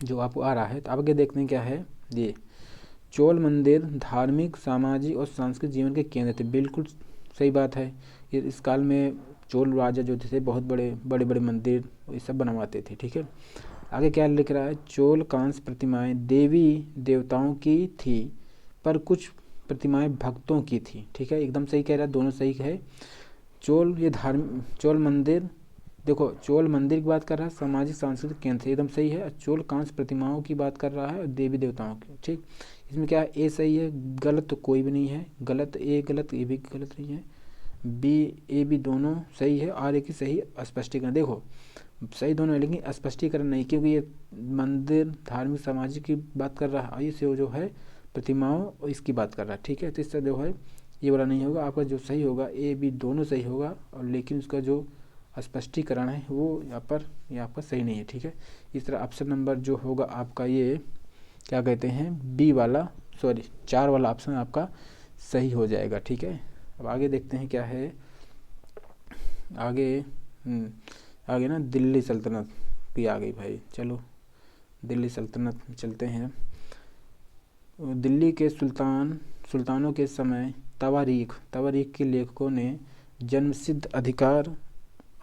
जो आपको आ रहा है। तो आगे देखते हैं क्या है, ये चोल मंदिर धार्मिक, सामाजिक और सांस्कृतिक जीवन के केंद्र थे। बिल्कुल सही बात है। ये इस काल में चोल राजा जो थे बहुत बड़े मंदिर ये सब बनवाते थे, ठीक है। आगे क्या लिख रहा है, चोल कांस्य प्रतिमाएं देवी देवताओं की थी पर कुछ प्रतिमाएं भक्तों की थी, ठीक है। एकदम सही कह रहा है, दोनों सही है। चोल मंदिर, देखो चोल मंदिर की बात कर रहा है, सामाजिक सांस्कृतिक केंद्र एकदम सही है। चोल कांस्य प्रतिमाओं की बात कर रहा है और देवी देवताओं की, ठीक। इसमें क्या है, ए सही है, गलत तो कोई भी नहीं है, गलत ए गलत ए भी गलत नहीं है, बी ए बी दोनों सही है, और एक ही सही स्पष्टीकरण। देखो सही दोनों है लेकिन स्पष्टीकरण नहीं, क्योंकि ये मंदिर धार्मिक सामाजिक की बात कर रहा है, इसे जो है प्रतिमाओं इसकी बात कर रहा है, ठीक है। तो इससे जो है ये वाला नहीं होगा, आपका जो सही होगा ए बी दोनों सही होगा, और लेकिन उसका जो स्पष्टीकरण है वो यहाँ पर आपका सही नहीं है, ठीक है। इस तरह ऑप्शन नंबर जो होगा आपका ये क्या कहते हैं, बी वाला, सॉरी 4 वाला ऑप्शन आपका सही हो जाएगा, ठीक है। अब आगे देखते हैं क्या है, आगे ना दिल्ली सल्तनत की आ गई भाई। चलो दिल्ली सल्तनत में चलते हैं। दिल्ली के सुल्तानों के समय तवारीख के लेखकों ने जन्मसिद्ध अधिकार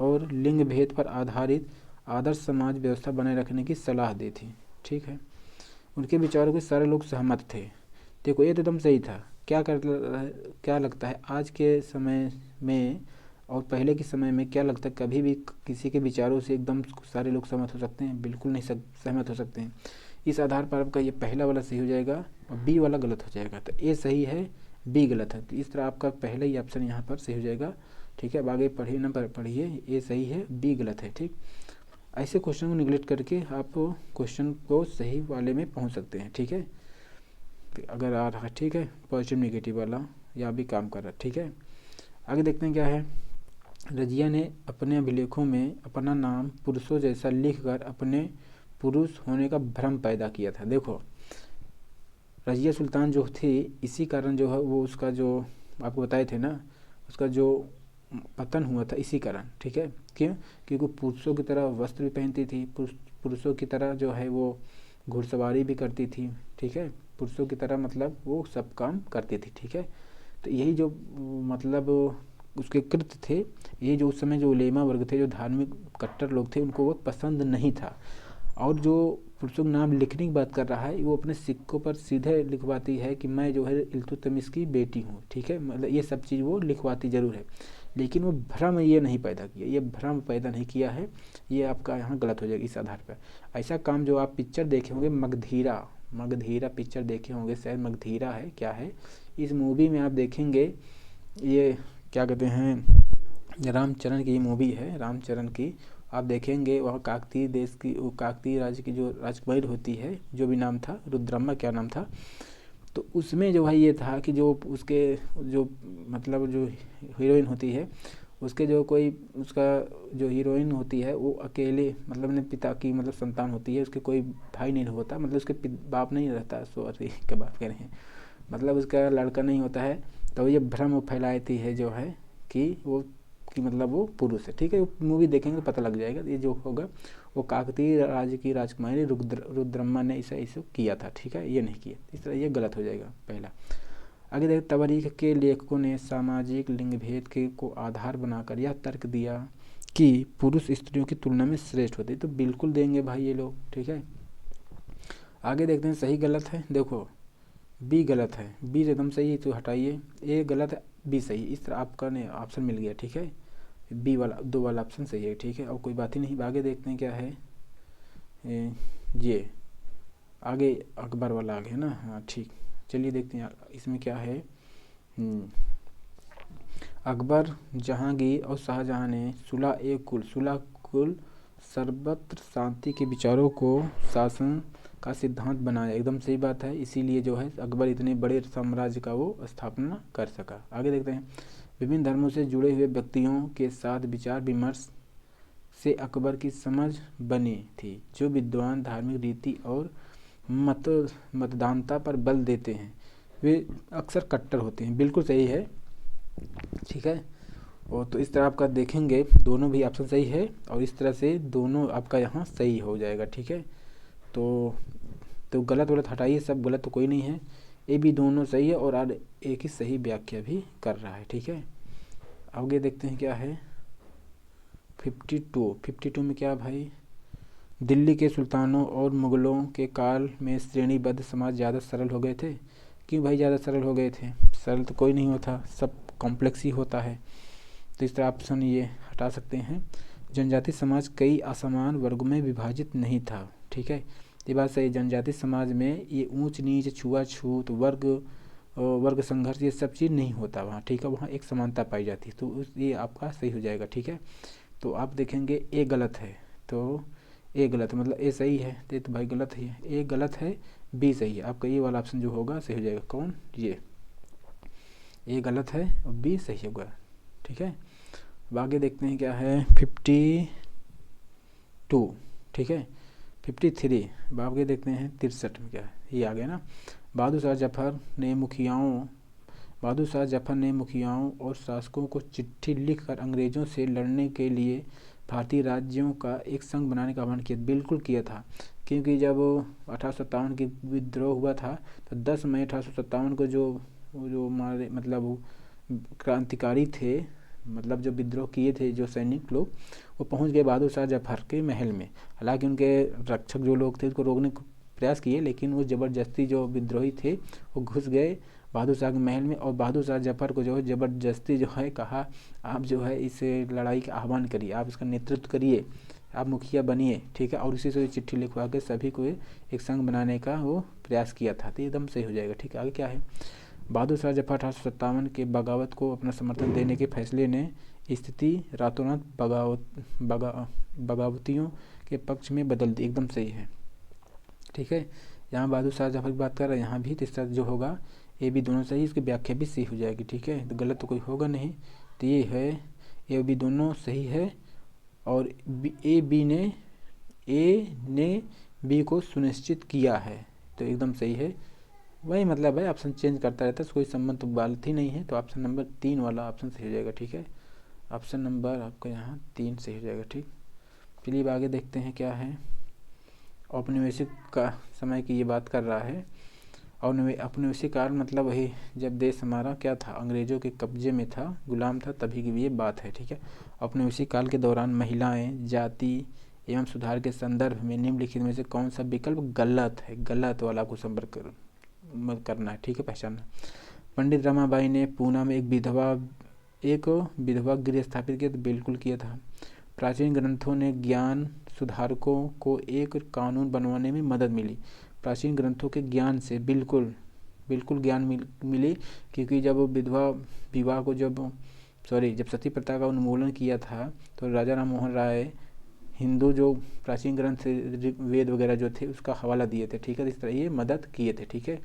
और लिंग भेद पर आधारित आदर्श समाज व्यवस्था बनाए रखने की सलाह दी थी, ठीक है। उनके विचारों के सारे लोग सहमत थे। देखो ये तो एकदम सही था। क्या लगता है आज के समय में और पहले के समय में क्या लगता है, कभी भी किसी के विचारों से एकदम सारे लोग सहमत हो सकते हैं? बिल्कुल नहीं सहमत हो सकते हैं। इस आधार पर आपका ये पहला वाला सही हो जाएगा और बी वाला गलत हो जाएगा। तो ए सही है, बी गलत है। तो इस तरह आपका पहला ही ऑप्शन यहाँ पर सही हो जाएगा, ठीक है। अब आगे पढ़िए ना, पढ़िए, ए सही है, बी गलत है, ठीक। ऐसे क्वेश्चन को निगलेक्ट करके आप क्वेश्चन को सही वाले में पहुँच सकते हैं, ठीक है, अगर आ रहा है, ठीक है। पॉजिटिव नेगेटिव वाला या भी काम कर रहा है, ठीक है। आगे देखते हैं क्या है। रजिया ने अपने अभिलेखों में अपना नाम पुरुषों जैसा लिखकर अपने पुरुष होने का भ्रम पैदा किया था। देखो रजिया सुल्तान जो थी, इसी कारण जो है वो उसका जो आपको बताए थे ना, उसका जो पतन हुआ था इसी कारण, ठीक है। क्यों? क्योंकि पुरुषों की तरह वस्त्र भी पहनती थी, पुरुषों की तरह जो है वो घुड़सवारी भी करती थी, ठीक है। पुरुषों की तरह मतलब वो सब काम करती थी, ठीक है। तो यही जो मतलब उसके कृत्य थे, ये जो उस समय जो उलेमा वर्ग थे, जो धार्मिक कट्टर लोग थे, उनको वो पसंद नहीं था। और जो पुरुषों का नाम लिखने की बात कर रहा है, वो अपने सिक्कों पर सीधे लिखवाती है कि मैं जो है इल्तुतमिश की बेटी हूँ, ठीक है। मतलब ये सब चीज़ वो लिखवाती ज़रूर है, लेकिन वो भ्रम ये नहीं पैदा किया, ये भ्रम पैदा नहीं किया है, ये आपका यहाँ गलत हो जाएगा इस आधार पर। ऐसा काम जो आप पिक्चर देखे होंगे मगधीरा, मगधीरा पिक्चर देखे होंगे शायद, मगधीरा है क्या है, इस मूवी में आप देखेंगे ये क्या कहते हैं, रामचरण की मूवी है, रामचरण की। आप देखेंगे वह काकतीय देश की, वो काकतीय राज्य की जो राजकुमारी होती है, जो भी नाम था, रुद्रम्मा क्या नाम था, तो उसमें जो है ये था कि जो उसके जो मतलब जो हीरोइन होती है, उसके जो कोई उसका जो हीरोइन होती है वो अकेले मतलब अपने पिता की मतलब संतान होती है, उसके कोई भाई नहीं होता, मतलब उसके बाप नहीं रहता, सॉरी क्या बात कह रहे हैं, मतलब उसका लड़का नहीं होता है। तो ये भ्रम फैलाती है जो है कि वो कि मतलब वो पुरुष है, ठीक है। मूवी देखेंगे तो पता लग जाएगा, ये जो होगा वो काकतीय राज्य की राजकुमारी रुद्रम्मा ने इसे किया था, ठीक है, ये नहीं किया, इस तरह ये गलत हो जाएगा पहला। आगे देखें, तबरीख के लेखकों ने सामाजिक लिंग भेद के को आधार बनाकर यह तर्क दिया कि पुरुष स्त्रियों की तुलना में श्रेष्ठ होते, तो बिल्कुल देंगे भाई ये लोग, ठीक है। आगे देखते हैं सही गलत है, देखो बी गलत है, बी एकदम सही है तो हटाइए, ए गलत है बी सही, इस तरह आपका ने ऑप्शन मिल गया, ठीक है। बी वाला दो वाला ऑप्शन सही है, ठीक है, और कोई बात ही नहीं। आगे देखते हैं क्या है, ये आगे अकबर वाला आगे है ना, हाँ ठीक, चलिए देखते हैं इसमें क्या है। अकबर, जहांगीर और शाहजहां ने सुलह कुल सर्वत्र शांति के विचारों को शासन का सिद्धांत बनाया, एकदम सही बात है, इसीलिए जो है अकबर इतने बड़े साम्राज्य का वो स्थापना कर सका। आगे देखते हैं, विभिन्न धर्मों से जुड़े हुए व्यक्तियों के साथ विचार विमर्श से अकबर की समझ बनी थी, जो विद्वान धार्मिक रीति और मतदानता पर बल देते हैं वे अक्सर कट्टर होते हैं, बिल्कुल सही है, ठीक है। और तो इस तरह आपका देखेंगे दोनों भी ऑप्शन सही है, और इस तरह से दोनों आपका यहाँ सही हो जाएगा, ठीक है। तो गलत गलत हटाइए, सब गलत तो कोई नहीं है, ये भी दोनों सही है और आज एक ही सही व्याख्या भी कर रहा है, ठीक है। आगे देखते हैं क्या है 52 में क्या भाई, दिल्ली के सुल्तानों और मुग़लों के काल में श्रेणीबद्ध समाज ज़्यादा सरल हो गए थे। क्यों भाई ज़्यादा सरल हो गए थे, सरल तो कोई नहीं होता, सब कॉम्प्लेक्स ही होता है, तो इस तरह ऑप्शन ये हटा सकते हैं। जनजाति समाज कई असमान वर्गों में विभाजित नहीं था, ठीक है, ये बात सही। जनजाति समाज में ये ऊंच नीच छुआछूत वर्ग संघर्ष ये सब चीज़ नहीं होता वहाँ, ठीक है, वहाँ एक समानता पाई जाती है, तो ये आपका सही हो जाएगा, ठीक है। तो आप देखेंगे ए गलत है, तो ए गलत मतलब ए सही है, तो भाई गलत है, ए गलत है बी सही है, आपका ये वाला ऑप्शन जो होगा सही हो जाएगा, कौन, ये ए गलत है और बी सही होगा, ठीक है। अब आगे देखते हैं क्या है 52, ठीक है 53, अब आगे देखते हैं 63 में क्या है, ये आ गया ना। बहादुर शाह जफर ने मुखियाओं और शासकों को चिट्ठी लिखकर अंग्रेज़ों से लड़ने के लिए भारतीय राज्यों का एक संघ बनाने का आह्वान किया, बिल्कुल किया था, क्योंकि जब 1857 की विद्रोह हुआ था तो 10 मई 1857 को जो हमारे मतलब क्रांतिकारी थे, मतलब जो विद्रोह किए थे जो सैनिक लोग, वो पहुंच गए बहादुर शाह जफर के महल में। हालांकि उनके रक्षक जो लोग थे उसको रोकने का प्रयास किए, लेकिन वो ज़बरदस्ती जो विद्रोही थे वो घुस गए बहादुर शाह के महल में, और बहादुर शाह जफर को जो है ज़बरदस्ती जो है कहा आप जो है इस लड़ाई का आह्वान करिए, आप इसका नेतृत्व करिए, आप मुखिया बनिए, ठीक है, और इसी से चिट्ठी लिखवा के सभी को एक संघ बनाने का वो प्रयास किया था, तो एकदम सही हो जाएगा, ठीक है। आगे क्या है, बहादुर शाह जफर 1857 के बगावत को अपना समर्थन देने के फैसले ने स्थिति रातों रात बगावतियों के पक्ष में बदल दी, एकदम सही है, ठीक है। यहाँ बहादुर शाह जफर की बात कर रहे हैं, यहाँ भी तीसरा जो होगा ये भी दोनों सही, इसकी व्याख्या भी सही हो जाएगी, ठीक है, तो गलत तो कोई होगा नहीं, तो ये है ये भी दोनों सही है, और ए ने बी को सुनिश्चित किया है, तो एकदम सही है, वही मतलब है ऑप्शन चेंज करता रहता है, कोई संबंध तो बात ही नहीं है, तो ऑप्शन नंबर 3 वाला ऑप्शन सही हो जाएगा, ठीक है, ऑप्शन नंबर आपका यहाँ 3 सही हो जाएगा, ठीक। चलिए आगे देखते हैं क्या है, औपनिवेशिक का समय की ये बात कर रहा है, और औपनिवेशिक काल मतलब वही जब देश हमारा क्या था, अंग्रेज़ों के कब्जे में था, गुलाम था, तभी की ये बात है, ठीक है। औपनिवेशिक काल के दौरान महिलाएं जाति एवं सुधार के संदर्भ में निम्नलिखित में से कौन सा विकल्प गलत है, गलत वाला को संपर्क करना है, ठीक है, पहचानना। पंडित रमाबाई ने पूना में एक विधवा एक विधवा गृह स्थापित किया? तो बिल्कुल किया था। प्राचीन ग्रंथों ने ज्ञान सुधारकों को एक कानून बनवाने में मदद मिली। प्राचीन ग्रंथों के ज्ञान से बिल्कुल बिल्कुल ज्ञान मिली, क्योंकि जब विधवा विवाह को जब सती प्रथा का उन्मूलन किया था तो राजा राम मोहन राय हिंदू जो प्राचीन ग्रंथ से वेद वगैरह जो थे उसका हवाला दिए थे, ठीक है। इस तरह ये मदद किए थे, ठीक है।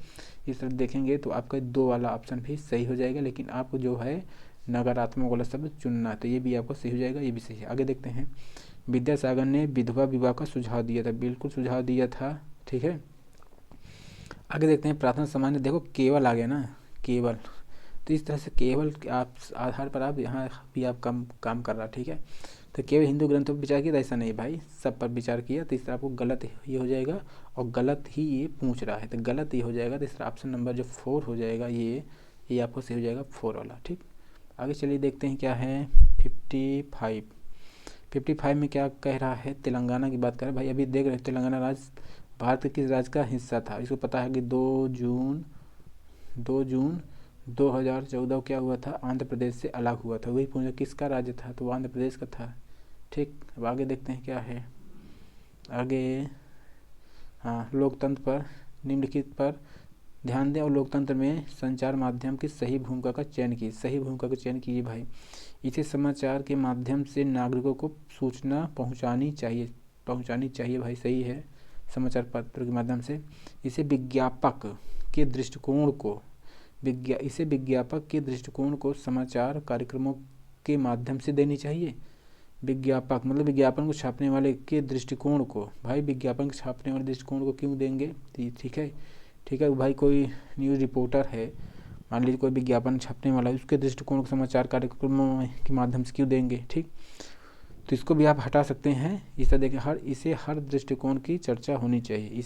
इस तरह देखेंगे तो आपका 2 वाला ऑप्शन भी सही हो जाएगा, लेकिन आपको जो है नकारात्मक वाला शब्द चुनना, तो ये भी आपको सही हो जाएगा, ये भी सही है। आगे देखते हैं। विद्यासागर ने विधवा विवाह का सुझाव दिया था? बिल्कुल सुझाव दिया था, ठीक है। आगे देखते हैं। प्रार्थना सामान्य, देखो केवल आ गया ना, केवल, तो इस तरह से केवल आप आधार पर आप यहाँ भी आप काम कर रहा, ठीक है। तो केवल हिंदू ग्रंथों पर विचार किया था? ऐसा नहीं भाई, सब पर विचार किया। तो इस तरह आपको गलत ये हो जाएगा, और गलत ही ये पूछ रहा है, तो गलत ये हो जाएगा। तो इस तरह ऑप्शन नंबर जो 4 हो जाएगा, ये आपको सही हो जाएगा, 4 वाला, ठीक। आगे चलिए देखते हैं क्या है। 55 में क्या कह रहा है? तेलंगाना की बात कर रहा है भाई। अभी देख रहे हैं तेलंगाना राज्य भारत के किस राज्य का हिस्सा था? इसको पता है कि 2 जून 2014 क्या हुआ था? आंध्र प्रदेश से अलग हुआ था। वही पूछा किसका राज्य था, तो आंध्र प्रदेश का था, ठीक। अब आगे देखते हैं क्या है आगे। हाँ, लोकतंत्र पर निम्नलिखित पर ध्यान दें और लोकतंत्र में संचार माध्यम की सही भूमिका का चयन कीजिए। सही भूमिका का चयन कीजिए भाई। इसे समाचार के माध्यम से नागरिकों को सूचना पहुंचानी चाहिए भाई, सही है। समाचार पत्र के माध्यम से इसे विज्ञापक के दृष्टिकोण को समाचार कार्यक्रमों के माध्यम से देनी चाहिए। विज्ञापक मतलब विज्ञापन को छापने वाले के दृष्टिकोण को, भाई विज्ञापन को छापने वाले दृष्टिकोण को क्यों देंगे? ठीक है, ठीक है भाई। कोई न्यूज़ रिपोर्टर है, मान लीजिए कोई विज्ञापन छापने वाला है, उसके दृष्टिकोण को समाचार कार्यक्रमों के माध्यम से क्यों देंगे, ठीक। तो इसको भी आप हटा सकते हैं। इस तरह देखिए, इसे हर दृष्टिकोण की चर्चा होनी चाहिए,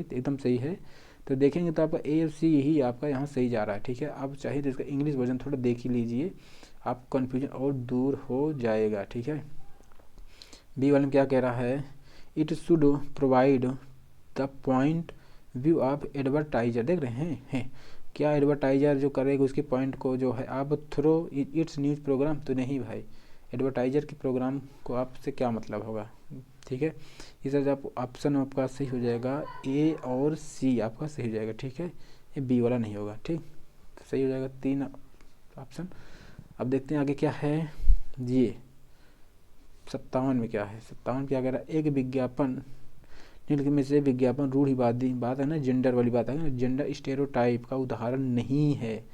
तो एकदम सही है। तो देखेंगे तो आपका ए और सी ही आपका यहाँ सही जा रहा है, ठीक है। आप चाहिए तो इसका इंग्लिश वर्जन थोड़ा देख ही लीजिए, आप कन्फ्यूजन और दूर हो जाएगा, ठीक है। बी वाले में क्या कह रहा है? It should provide the point view of advertiser. देख रहे हैं क्या एडवर्टाइजर जो करेगा उसके पॉइंट को जो है आप थ्रो इट्स न्यूज़ प्रोग्राम, तो नहीं भाई, एडवर्टाइजर के प्रोग्राम को आपसे क्या मतलब होगा, ठीक है। इस तरह से आप ऑप्शन आपका सही हो जाएगा, ए और सी आपका सही हो जाएगा, ठीक है। ये बी वाला नहीं होगा, ठीक। तो सही हो जाएगा 3 ऑप्शन। अब देखते हैं आगे क्या है। ये 57 में क्या है? 57 क्या कह रहा है? एक विज्ञापन निम्नलिखित में से विज्ञापन रूढ़िवादी बात है ना, जेंडर वाली बात है ना, जेंडर स्टेरियोटाइप का उदाहरण नहीं है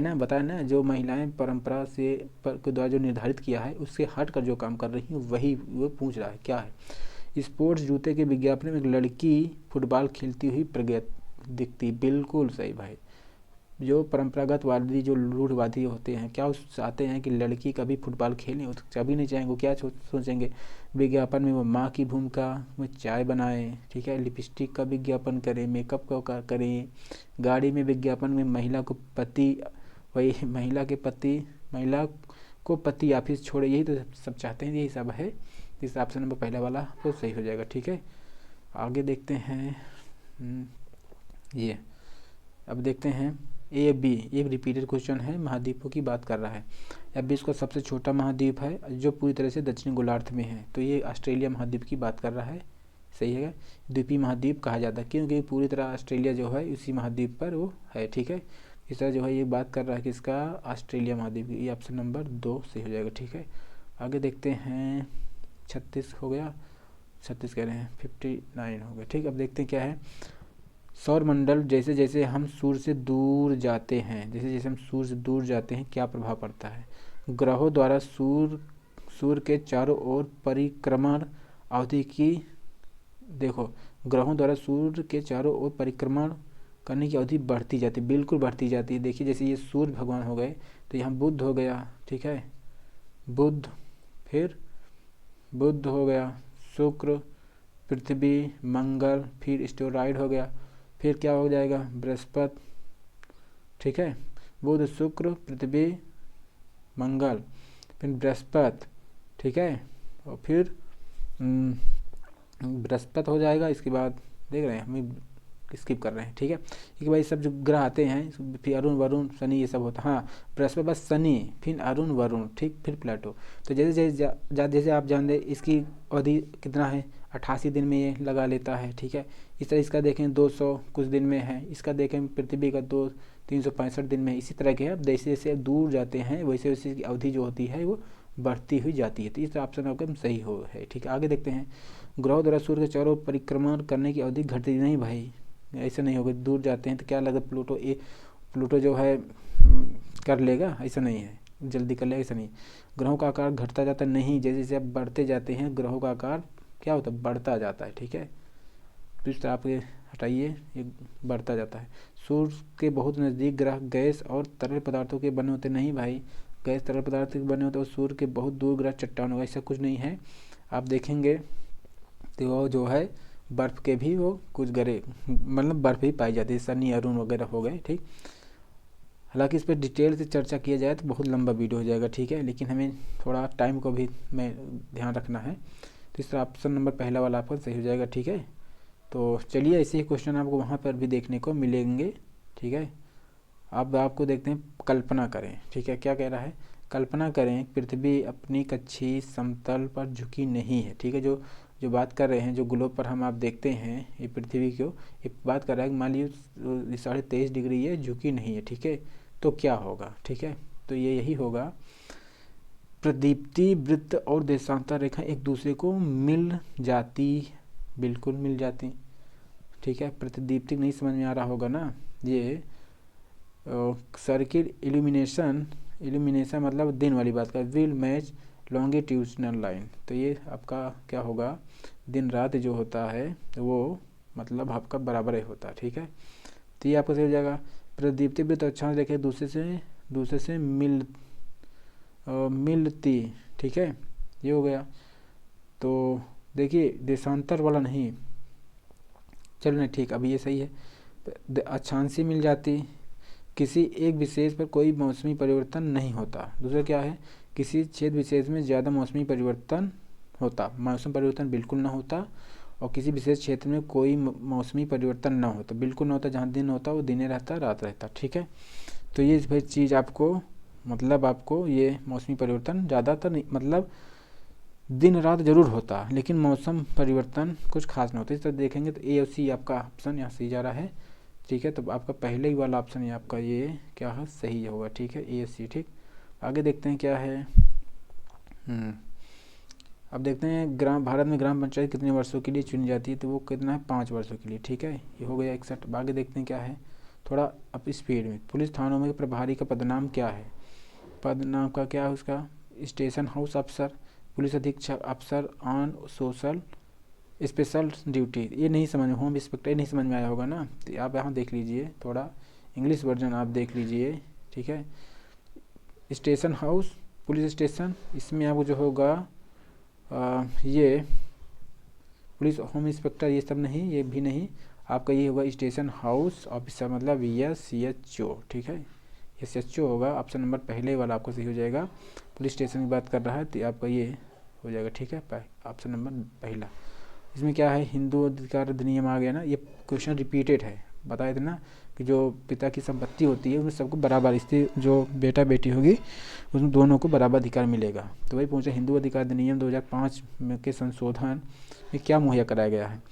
ना, बताया ना। जो महिलाएं परंपरा से के द्वारा जो निर्धारित किया है उससे हट कर जो काम कर रही हैं वही वो पूछ रहा है क्या है। स्पोर्ट्स जूते के विज्ञापन में एक लड़की फुटबॉल खेलती हुई प्रगत दिखती। बिल्कुल सही भाई। जो परंपरागत वादी जो रूढ़वादी होते हैं क्या चाहते हैं कि लड़की कभी फुटबॉल खेलें? वो तो कभी नहीं चाहेंगे। वो क्या सोचेंगे? विज्ञापन में वो माँ की भूमिका में चाय बनाए, ठीक है, लिपस्टिक का विज्ञापन करें, मेकअप का करें, गाड़ी में विज्ञापन में महिला को पति ऑफिस छोड़े, यही तो सब चाहते हैं, यही सब है। इस ऑप्शन नंबर पहला वाला तो सही हो जाएगा, ठीक है। आगे देखते हैं। ये अब देखते हैं ए बी, एक रिपीटेड क्वेश्चन है, महाद्वीपों की बात कर रहा है। अब इसका सबसे छोटा महाद्वीप है जो पूरी तरह से दक्षिणी गोलार्ध में है, तो ये ऑस्ट्रेलिया महाद्वीप की बात कर रहा है, सही है। द्वीपीय महाद्वीप कहा जाता है क्योंकि पूरी तरह ऑस्ट्रेलिया जो है उसी महाद्वीप पर वो है, ठीक है। इस तरह जो है ये बात कर रहा है कि इसका ऑस्ट्रेलिया महाद्वीप की, ये ऑप्शन नंबर 2 सही हो जाएगा, ठीक है। आगे देखते हैं। 36 हो गया, 36 कह रहे हैं, 59 हो गया, ठीक। अब देखते हैं क्या है। सौर मंडल जैसे जैसे हम सूर्य से दूर जाते हैं क्या प्रभाव पड़ता है? ग्रहों द्वारा सूर्य के चारों ओर परिक्रमण अवधि की, देखो ग्रहों द्वारा सूर्य के चारों ओर परिक्रमण करने की अवधि बढ़ती जाती है, बिल्कुल बढ़ती जाती है। देखिए जैसे ये सूर्य भगवान हो गए, तो यहाँ बुध हो गया, ठीक है, बुध, फिर बुध हो गया, शुक्र, पृथ्वी, मंगल, फिर एस्टेरॉयड हो गया, फिर क्या हो जाएगा? बृहस्पति, ठीक है, बुध, शुक्र, पृथ्वी, मंगल, फिर बृहस्पति, ठीक है, और फिर बृहस्पति हो जाएगा। इसके बाद देख रहे हैं हमें स्किप कर रहे हैं, ठीक है। क्योंकि भाई सब जो ग्रह आते हैं फिर अरुण वरुण शनि ये सब होता है। हाँ, बृहस्पति बस शनि, फिर अरुण वरुण, ठीक, फिर प्लेटो। तो जैसे जैसे जैसे आप जान दे इसकी अवधि कितना है, 88 दिन में ये लगा लेता है, ठीक है। इस तरह इसका देखें 200 कुछ दिन में है, इसका देखें पृथ्वी का 365 दिन में। इसी तरह के अब जैसे जैसे दूर जाते हैं वैसे वैसे इसकी अवधि जो होती है वो बढ़ती हुई जाती है। तो इस ऑप्शन आपका सही हो है, ठीक है। आगे देखते हैं, ग्रहों द्वारा सूर्य के चारों परिक्रमण करने की अवधि घटती नहीं भाई, ऐसा नहीं होगा। दूर जाते हैं तो क्या लगा प्लूटो जो है कर लेगा, ऐसा नहीं है, जल्दी कर लेगा, ऐसा नहीं। ग्रहों का आकार घटता जाता नहीं, जैसे जैसे आप बढ़ते जाते हैं ग्रहों का आकार क्या होता है, बढ़ता जाता है, ठीक है। तो इस तरह आप ये हटाइए, ये बढ़ता जाता है। सूर्य के बहुत नज़दीक ग्रह गैस और तरल पदार्थों के बने होते नहीं भाई, गैस तरल पदार्थ के बने होते और सूर्य के बहुत दूर ग्रह चट्टान होगा, ऐसा कुछ नहीं है। आप देखेंगे तो वो जो है बर्फ़ के भी वो कुछ गरे मतलब बर्फ़ ही पाई जाती है, शनि अरुण वगैरह हो गए, ठीक। हालांकि इस पर डिटेल से चर्चा किया जाए तो बहुत लंबा वीडियो हो जाएगा, ठीक है, लेकिन हमें थोड़ा टाइम को भी में ध्यान रखना है। तो इस तरह ऑप्शन नंबर पहला वाला आपका सही हो जाएगा, ठीक है। तो चलिए ऐसे ही क्वेश्चन आपको वहाँ पर भी देखने को मिलेंगे, ठीक है। अब आपको देखते हैं, कल्पना करें, ठीक है, क्या कह रहा है, कल्पना करें पृथ्वी अपनी कक्षीय समतल पर झुकी नहीं है, ठीक है। जो जो बात कर रहे हैं, जो ग्लोब पर हम आप देखते हैं ये पृथ्वी को, ये बात कर रहा है कि मान लीजिए 23.5 डिग्री ये झुकी नहीं है, ठीक है। तो क्या होगा, ठीक है। तो ये यही होगा, प्रदीप्ति वृत्त और देशांतर रेखा एक दूसरे को मिल जाती, बिल्कुल मिल जाती, ठीक है। प्रतिदीप्ति नहीं समझ में आ रहा होगा ना, ये सर्किल इल्यूमिनेशन मतलब दिन वाली बात का, विल मैच लॉन्गिट्यूडनल लाइन। तो ये आपका क्या होगा, दिन रात जो होता है वो मतलब आपका बराबर ही होता है, ठीक है। तो ये आपको सही हो जाएगा। प्रदीप्ति वृत्त अक्षांश रेखा दूसरे से मिलती, ठीक है, ये हो गया। तो देखिए देशांतर वाला नहीं, चलो नहीं, ठीक, अभी ये सही है। अक्षांशी मिल जाती, किसी एक विशेष पर कोई मौसमी परिवर्तन नहीं होता। दूसरा क्या है, किसी क्षेत्र विशेष में ज़्यादा मौसमी परिवर्तन होता, मौसम परिवर्तन बिल्कुल ना होता। और किसी विशेष क्षेत्र में कोई मौसमी परिवर्तन ना होता, बिल्कुल ना होता, जहाँ दिन होता वो दिन रहता रात रहता, ठीक है। तो ये भाई चीज़ आपको मतलब आपको ये मौसमी परिवर्तन ज़्यादातर नहीं, मतलब दिन रात जरूर होता लेकिन मौसम परिवर्तन कुछ खास नहीं होता। इस तरह देखेंगे तो ए और सी आपका ऑप्शन यहाँ सही जा रहा है, ठीक है। तो आपका पहले ही वाला ऑप्शन आपका ये क्या है, सही होगा, ठीक है, ए और सी, ठीक। आगे देखते हैं क्या है। अब देखते हैं भारत में ग्राम पंचायत कितने वर्षों के लिए चुनी जाती है, तो वो कितना है, 5 वर्षों के लिए, ठीक है, ये हो गया 61। आगे देखते हैं क्या है, थोड़ा अब स्पीड में। पुलिस थानों में प्रभारी का पदनाम क्या है, पदनाम का क्या है उसका, स्टेशन हाउस अफसर, पुलिस अधीक्षक, अफसर ऑन सोशल स्पेशल ड्यूटी, ये नहीं समझ में, होम इंस्पेक्टर, ये नहीं समझ में आया होगा ना। तो आप यहाँ देख लीजिए, थोड़ा इंग्लिश वर्जन आप देख लीजिए, ठीक है। स्टेशन हाउस पुलिस स्टेशन, इसमें आपको जो होगा ये पुलिस होम इंस्पेक्टर ये सब नहीं, ये भी नहीं, आपका ये होगा स्टेशन हाउस ऑफिसर, मतलब SHO, ठीक है, SHO होगा। ऑप्शन नंबर पहले वाला आपको सही हो जाएगा। पुलिस स्टेशन की बात कर रहा है तो आपका ये हो जाएगा, ठीक है, ऑप्शन नंबर पहला। इसमें क्या है, हिंदू अधिकार अधिनियम आ गया ना, ये क्वेश्चन रिपीटेड है, बताए थे ना कि जो पिता की संपत्ति होती है उसमें सबको बराबर, इससे जो बेटा बेटी होगी उसमें दोनों को बराबर अधिकार मिलेगा। तो वही पूछा, हिंदू अधिकार अधिनियम 2005 में के संशोधन में क्या मुहैया कराया गया है।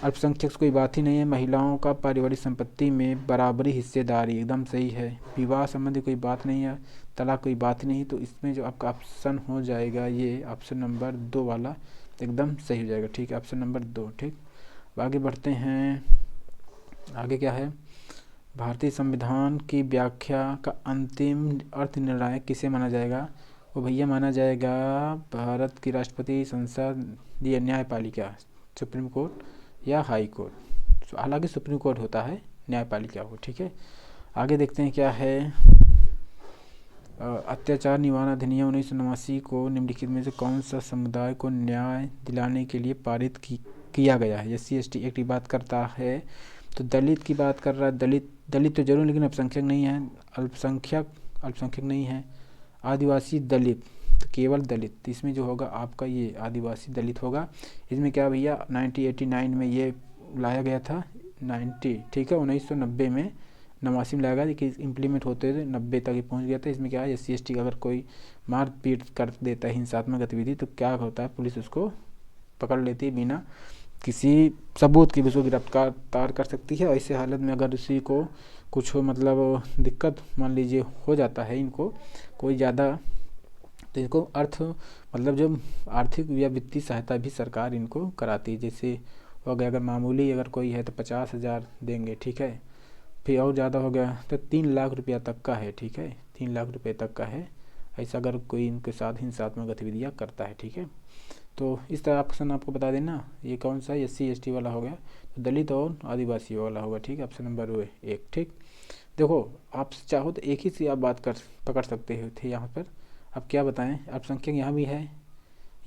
अल्पसंख्यक कोई बात ही नहीं है, महिलाओं का पारिवारिक संपत्ति में बराबरी हिस्सेदारी, एकदम सही है। विवाह संबंधी कोई बात नहीं है, तलाक कोई बात नहीं, तो इसमें जो आपका ऑप्शन हो जाएगा ये ऑप्शन नंबर 2 वाला एकदम सही हो जाएगा, ठीक है, ऑप्शन नंबर 2, ठीक। आगे बढ़ते हैं, आगे क्या है, भारतीय संविधान की व्याख्या का अंतिम अर्थ निर्णायक किसे माना जाएगा, वो भैया माना जाएगा भारत की राष्ट्रपति, संसद या न्यायपालिका, सुप्रीम कोर्ट या हाई कोर्ट। हालांकि सुप्रीम कोर्ट होता है, न्यायपालिका हो, ठीक है। आगे देखते हैं क्या है, अत्याचार निवारण अधिनियम 1989 को निम्नलिखित में से कौन सा समुदाय को न्याय दिलाने के लिए पारित किया गया है। SC/ST एक्ट की बात करता है, तो दलित की बात कर रहा है, दलित तो जरूर, लेकिन अल्पसंख्यक नहीं है, अल्पसंख्यक नहीं है, आदिवासी दलित, तो केवल दलित, इसमें जो होगा आपका ये आदिवासी दलित होगा। इसमें क्या भैया 1989 में ये लाया गया था 1990, ठीक है, 1990 में 89 में लाया गया कि इम्प्लीमेंट होते हुए 90 तक ही पहुंच गया था। इसमें क्या है, SC/ST का अगर कोई मार पीट कर देता है, हिंसात्मक गतिविधि, तो क्या होता है, पुलिस उसको पकड़ लेती है, बिना किसी सबूत की भी उसको गिरफ्तार कर सकती है। ऐसे हालत में अगर उसी को कुछ मतलब दिक्कत मान लीजिए हो जाता है इनको कोई ज़्यादा, तो इनको मतलब जो आर्थिक या वित्तीय सहायता भी सरकार इनको कराती है। जैसे हो गया अगर मामूली अगर कोई है तो 50,000 देंगे, ठीक है, फिर और ज़्यादा हो गया तो 3 लाख रुपया तक का है, ठीक है, 3 लाख रुपये तक का है। ऐसा अगर कोई इनके साथ हिंसात्मक गतिविधियाँ करता है, ठीक है। तो इस तरह ऑप्शन आपको बता देना, ये कौन सा SC/ST वाला हो गया, तो दलित और आदिवासी वाला होगा, ठीक है, ऑप्शन नंबर 1, ठीक। देखो आप चाहो तो एक ही से आप बात कर पकड़ सकते हो थे यहाँ पर। अब क्या बताएं, अल्पसंख्यक यहाँ भी है,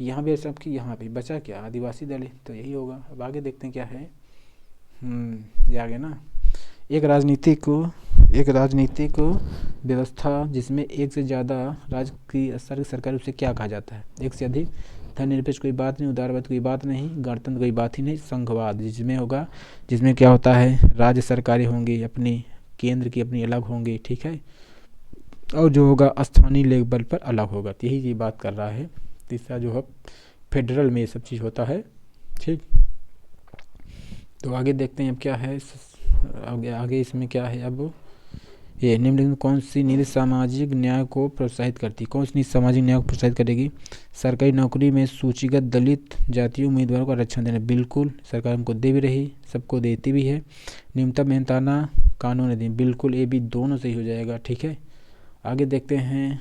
यहाँ भी सबकी, यहाँ भी बचा क्या, आदिवासी दलित, तो यही होगा। अब आगे देखते हैं क्या है। ये आगे ना, एक राजनीतिक व्यवस्था जिसमें एक से ज़्यादा राज्य की सरकार, उसे क्या कहा जाता है। एक से अधिक, धर्मनिरपेक्ष कोई बात नहीं, उदारवाद कोई बात नहीं, गणतंत्र कोई बात ही नहीं, संघवाद जिसमें होगा, जिसमें क्या होता है, राज्य सरकारें होंगी अपनी, केंद्र की अपनी अलग होंगी, ठीक है, और जो होगा स्थानीय लेवल पर अलग होगा। तो यही बात कर रहा है। तीसरा जो है फेडरल में ये सब चीज़ होता है, ठीक। तो आगे देखते हैं अब क्या है, आगे इसमें क्या है। अब ये निम्नलिखित में कौन सी नीति सामाजिक न्याय को प्रोत्साहित करती है। कौन सी नीति सामाजिक न्याय को प्रोत्साहित करेगी। सरकारी नौकरी में सूचीगत दलित जातीय उम्मीदवारों को आरक्षण देना, बिल्कुल सरकार हमको दे भी रही, सबको देती भी है। न्यूनतम मेहनताना कानून दी, बिल्कुल, ये भी दोनों सही हो जाएगा, ठीक है। आगे देखते हैं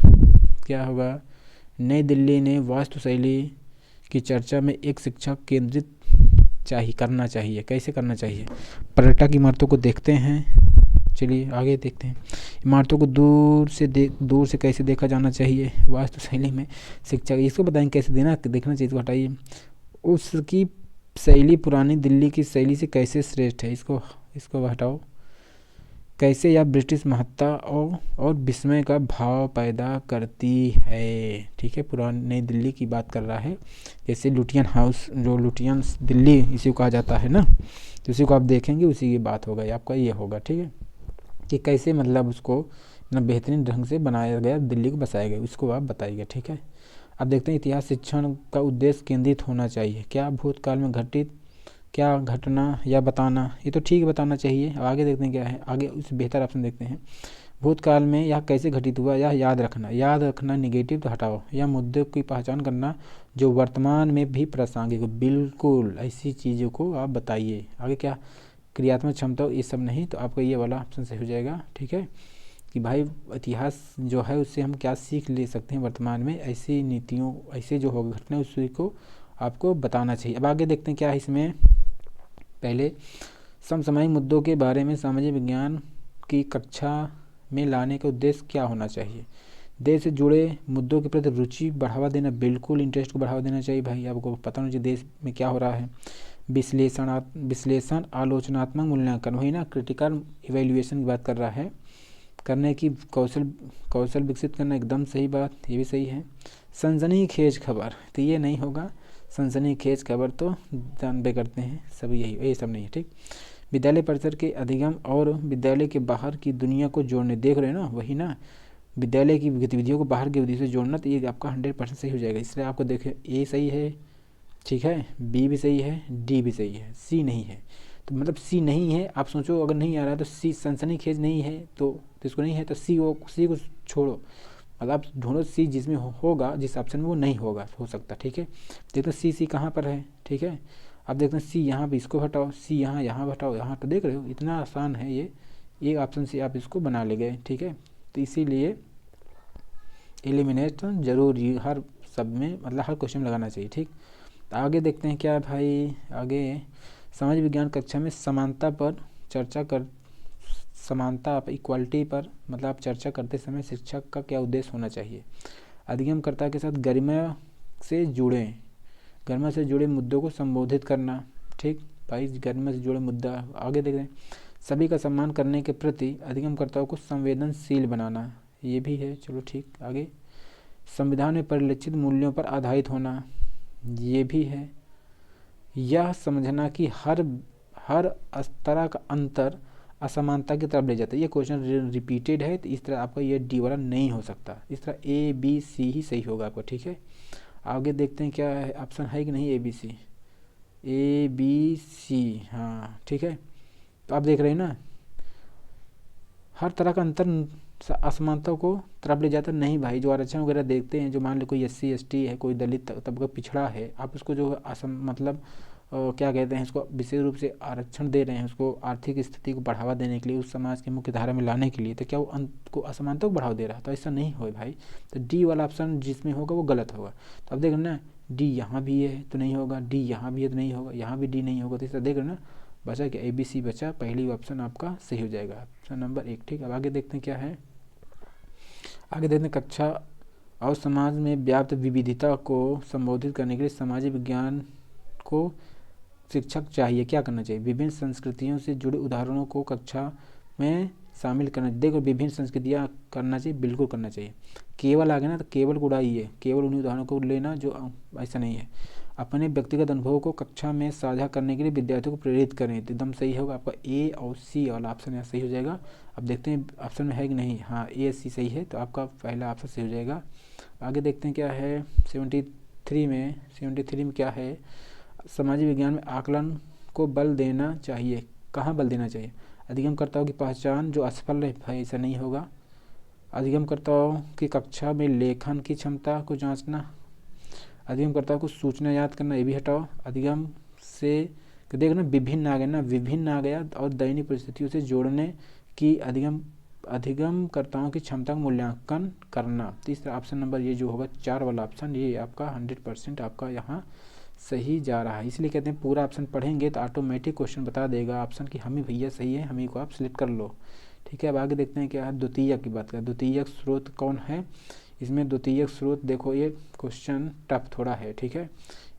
क्या होगा। नई दिल्ली ने वास्तुशैली की चर्चा में एक शिक्षक केंद्रित करना चाहिए। कैसे करना चाहिए, पर्यटक इमारतों को देखते हैं, चलिए आगे देखते हैं। इमारतों को दूर से कैसे देखा जाना चाहिए, वास्तुशैली में शिक्षक, इसको बताएंगे कैसे देखना चाहिए, इसको हटाइए। उसकी शैली पुरानी दिल्ली की शैली से कैसे श्रेष्ठ है, इसको हटाओ। कैसे यह ब्रिटिश महत्ता और विस्मय का भाव पैदा करती है, ठीक है। पुरानी नई दिल्ली की बात कर रहा है, जैसे लुटियन हाउस, जो लुटियन दिल्ली इसी को कहा जाता है ना, तो उसी को आप देखेंगे, उसी की बात होगा, आपका ये होगा, ठीक है, कि कैसे मतलब उसको इतना बेहतरीन ढंग से बनाया गया, दिल्ली को बसाया गया, उसको आप बताइएगा, ठीक है। अब देखते हैं इतिहास शिक्षण का उद्देश्य केंद्रित होना चाहिए। क्या भूतकाल में घटित क्या घटना या बताना, ये तो ठीक बताना चाहिए। अब आगे देखते हैं क्या है, आगे उस बेहतर ऑप्शन देखते हैं। भूतकाल में यह कैसे घटित हुआ, यह याद रखना निगेटिव तो हटाओ, या मुद्दे की पहचान करना जो वर्तमान में भी प्रासंगिक हो, बिल्कुल ऐसी चीज़ों को आप बताइए। आगे क्या, क्रियात्मक क्षमता, ये सब नहीं, तो आपका ये वाला ऑप्शन सही हो जाएगा, ठीक है, कि भाई इतिहास जो है उससे हम क्या सीख ले सकते हैं वर्तमान में, ऐसी नीतियों, ऐसे जो होगा घटना उसी को आपको बताना चाहिए। अब आगे देखते हैं क्या है इसमें। पहले समसामयिक मुद्दों के बारे में सामाजिक विज्ञान की कक्षा में लाने का उद्देश्य क्या होना चाहिए। देश से जुड़े मुद्दों के प्रति रुचि बढ़ावा देना, बिल्कुल इंटरेस्ट को बढ़ावा देना चाहिए भाई, आपको पता होना चाहिए देश में क्या हो रहा है। विश्लेषण आलोचनात्मक मूल्यांकन, वही ना, क्रिटिकल इवेल्युएशन की बात कर रहा है, करने की कौशल विकसित करना, एकदम सही बात, ये भी सही है। सनसनीखेज खबर, तो ये नहीं होगा, सनसनीखेज खबर तो जानबे करते हैं सब, यही, ये सब नहीं है, ठीक। विद्यालय परिसर के अधिगम और विद्यालय के बाहर की दुनिया को जोड़ने, देख रहे हैं ना, वही ना, विद्यालय की गतिविधियों को बाहर की गतिविधियों से जोड़ना, तो ये आपका 100% सही हो जाएगा। इसलिए आपको देखें, ए सही है, ठीक है, बी भी सही है, डी भी सही है, सी नहीं है। तो मतलब सी नहीं है, आप सोचो अगर नहीं आ रहा है तो सी, सनसनीखेज नहीं है तो इसको नहीं है, तो सी को छोड़ो, मतलब आप ढूंढो सी जिसमें होगा, जिस ऑप्शन में वो नहीं होगा, हो सकता, ठीक है। देखो सी कहाँ पर है, ठीक है। अब देखते हैं सी यहाँ पे, इसको हटाओ, सी यहाँ हटाओ, यहाँ तो देख रहे हो इतना आसान है ये, एक ऑप्शन से आप इसको बना ले गए, ठीक है। तो इसीलिए एलिमिनेट जरूरी हर सब में, मतलब हर क्वेश्चन लगाना चाहिए, ठीक। तो आगे देखते हैं क्या है भाई। आगे समाज विज्ञान कक्षा में समानता इक्वालिटी पर मतलब आप चर्चा करते समय शिक्षक का क्या उद्देश्य होना चाहिए। अधिगमकर्ता के साथ गरिमा से जुड़े मुद्दों को संबोधित करना, ठीक भाई, गरिमा से जुड़े मुद्दा। आगे देख रहे हैं, सभी का सम्मान करने के प्रति अधिगमकर्ताओं को संवेदनशील बनाना, ये भी है, चलो ठीक। आगे संविधान में परिलक्षित मूल्यों पर आधारित होना, ये भी है। यह समझना कि हर तरह का अंतर असमानता की तरफ ले जाता है। ये क्वेश्चन रिपीटेड है, तो इस तरह आपका ये डी वाला नहीं हो सकता। इस तरह ए बी सी ही सही होगा आपका, ठीक है। आगे देखते हैं क्या है, ऑप्शन है कि नहीं A B C, A B C, हाँ ठीक है। तो आप देख रहे हैं ना, हर तरह का अंतर असमानता को तरफ ले जाता नहीं भाई। जो आरक्षण वगैरह देखते हैं, जो मान लो कोई SC ST है, कोई दलित तबका पिछड़ा है, आप उसको जो मतलब क्या कहते हैं, इसको विशेष रूप से आरक्षण दे रहे हैं, उसको आर्थिक स्थिति को बढ़ावा देने के लिए, उस समाज की मुख्य धारा में लाने के लिए, तो क्या वो को असमानता को बढ़ावा दे रहा है? तो ऐसा नहीं हो भाई। तो डी वाला ऑप्शन जिसमें होगा वो गलत होगा। तो अब देख ना, डी यहाँ भी है तो नहीं होगा, डी यहाँ भी है तो नहीं होगा, यहाँ भी डी नहीं होगा, तो इस तरह देख रहे ना, बचा क्या, ABC बचा, पहली ऑप्शन आपका सही हो जाएगा, ऑप्शन नंबर 1, ठीक। अब आगे देखते हैं क्या है, आगे देखते हैं कक्षा और समाज में व्याप्त विविधता को संबोधित करने के लिए सामाजिक विज्ञान को शिक्षक चाहिए क्या करना चाहिए? विभिन्न संस्कृतियों से जुड़े उदाहरणों को कक्षा में शामिल करना। देखो विभिन्न संस्कृतियाँ करना चाहिए, बिल्कुल करना चाहिए। केवल आ गया ना तो केवल को उड़ाइए, केवल उन्हीं उदाहरणों को लेना जो ऐसा नहीं है। अपने व्यक्तिगत अनुभवों को कक्षा में साझा करने के लिए विद्यार्थियों को प्रेरित करें, तो एकदम सही होगा आपका ए और सी वाला ऑप्शन यहाँ सही हो जाएगा। अब देखते हैं ऑप्शन में है कि नहीं, हाँ ए सी सही है, तो आपका पहला ऑप्शन सही हो जाएगा। आगे देखते हैं क्या है 73 में क्या है, सामाजिक विज्ञान में आकलन को बल देना चाहिए। कहाँ बल देना चाहिए? अधिगमकर्ताओं की पहचान जो असफल है भाई, ऐसा नहीं होगा। अधिगमकर्ताओं की कक्षा में लेखन की क्षमता को जांचना, अधिगमकर्ताओं को सूचना याद करना, ये भी हटाओ। अधिगम से देखना विभिन्न आ गया ना, विभिन्न आ गया, और दैनिक परिस्थितियों से जोड़ने की अधिगमकर्ताओं की क्षमता का मूल्यांकन करना। तीसरा ऑप्शन नंबर ये जो होगा 4 वाला ऑप्शन, ये आपका 100% आपका यहाँ सही जा रहा है। इसलिए कहते हैं पूरा ऑप्शन पढ़ेंगे तो ऑटोमेटिक क्वेश्चन बता देगा ऑप्शन की, हम ही भैया सही है, हम ही को आप सिलेक्ट कर लो, ठीक है। अब आगे देखते हैं क्या है, द्वितीयक की बात करें। द्वितीयक स्रोत कौन है? इसमें द्वितीयक स्रोत देखो, ये क्वेश्चन टफ थोड़ा है, ठीक है,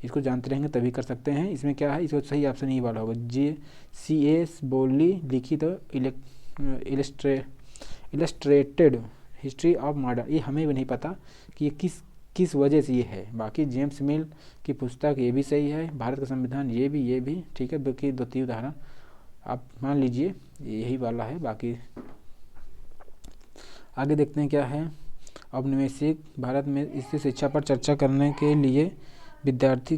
इसको जानते रहेंगे तभी कर सकते हैं। इसमें क्या है, इसको सही ऑप्शन यही वाला होगा, JCS बोली लिखित इलस्ट्रेटेड हिस्ट्री ऑफ मॉडर्न। ये हमें भी नहीं पता कि ये किस वजह से ये है। बाकी जेम्स मिल की पुस्तक ये भी सही है, भारत का संविधान ये भी, ठीक है। बाकी द्वितीय उदाहरण आप मान लीजिए यही वाला है। बाकी आगे देखते हैं क्या है, औपनिवेशिक भारत में स्त्री शिक्षा पर चर्चा करने के लिए विद्यार्थी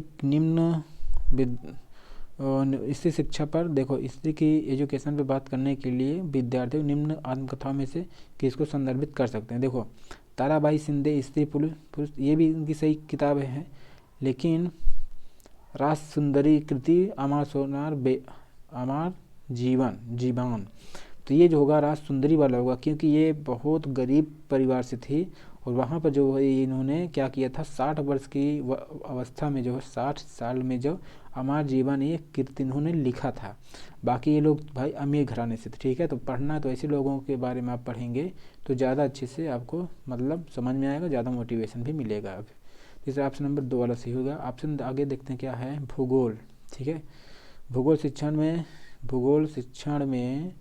स्त्री शिक्षा पर देखो, स्त्री की एजुकेशन पे बात करने के लिए विद्यार्थियों निम्न आत्मकथाओं में से किसको संदर्भित कर सकते हैं? देखो ताराबाई शिंदे स्त्री पुरुष, ये भी उनकी सही किताब है, लेकिन रास सुंदरी कृति अमर सोनार अमर जीवन, तो ये जो होगा रास सुंदरी वाला होगा, क्योंकि ये बहुत गरीब परिवार से थी, और वहाँ पर जो है इन्होंने क्या किया था, 60 वर्ष की अवस्था में, जो है 60 साल में जो अमर जीवन ये कृति इन्होंने लिखा था। बाकी ये लोग भाई अमीर घराने से थे, ठीक है। तो पढ़ना तो ऐसे लोगों के बारे में आप पढ़ेंगे तो ज़्यादा अच्छे से आपको मतलब समझ में आएगा, ज़्यादा मोटिवेशन भी मिलेगा। अब तीसरा ऑप्शन नंबर 2 वाला सही होगा। ऑप्शन आगे देखते हैं क्या है, भूगोल, ठीक है। भूगोल शिक्षण में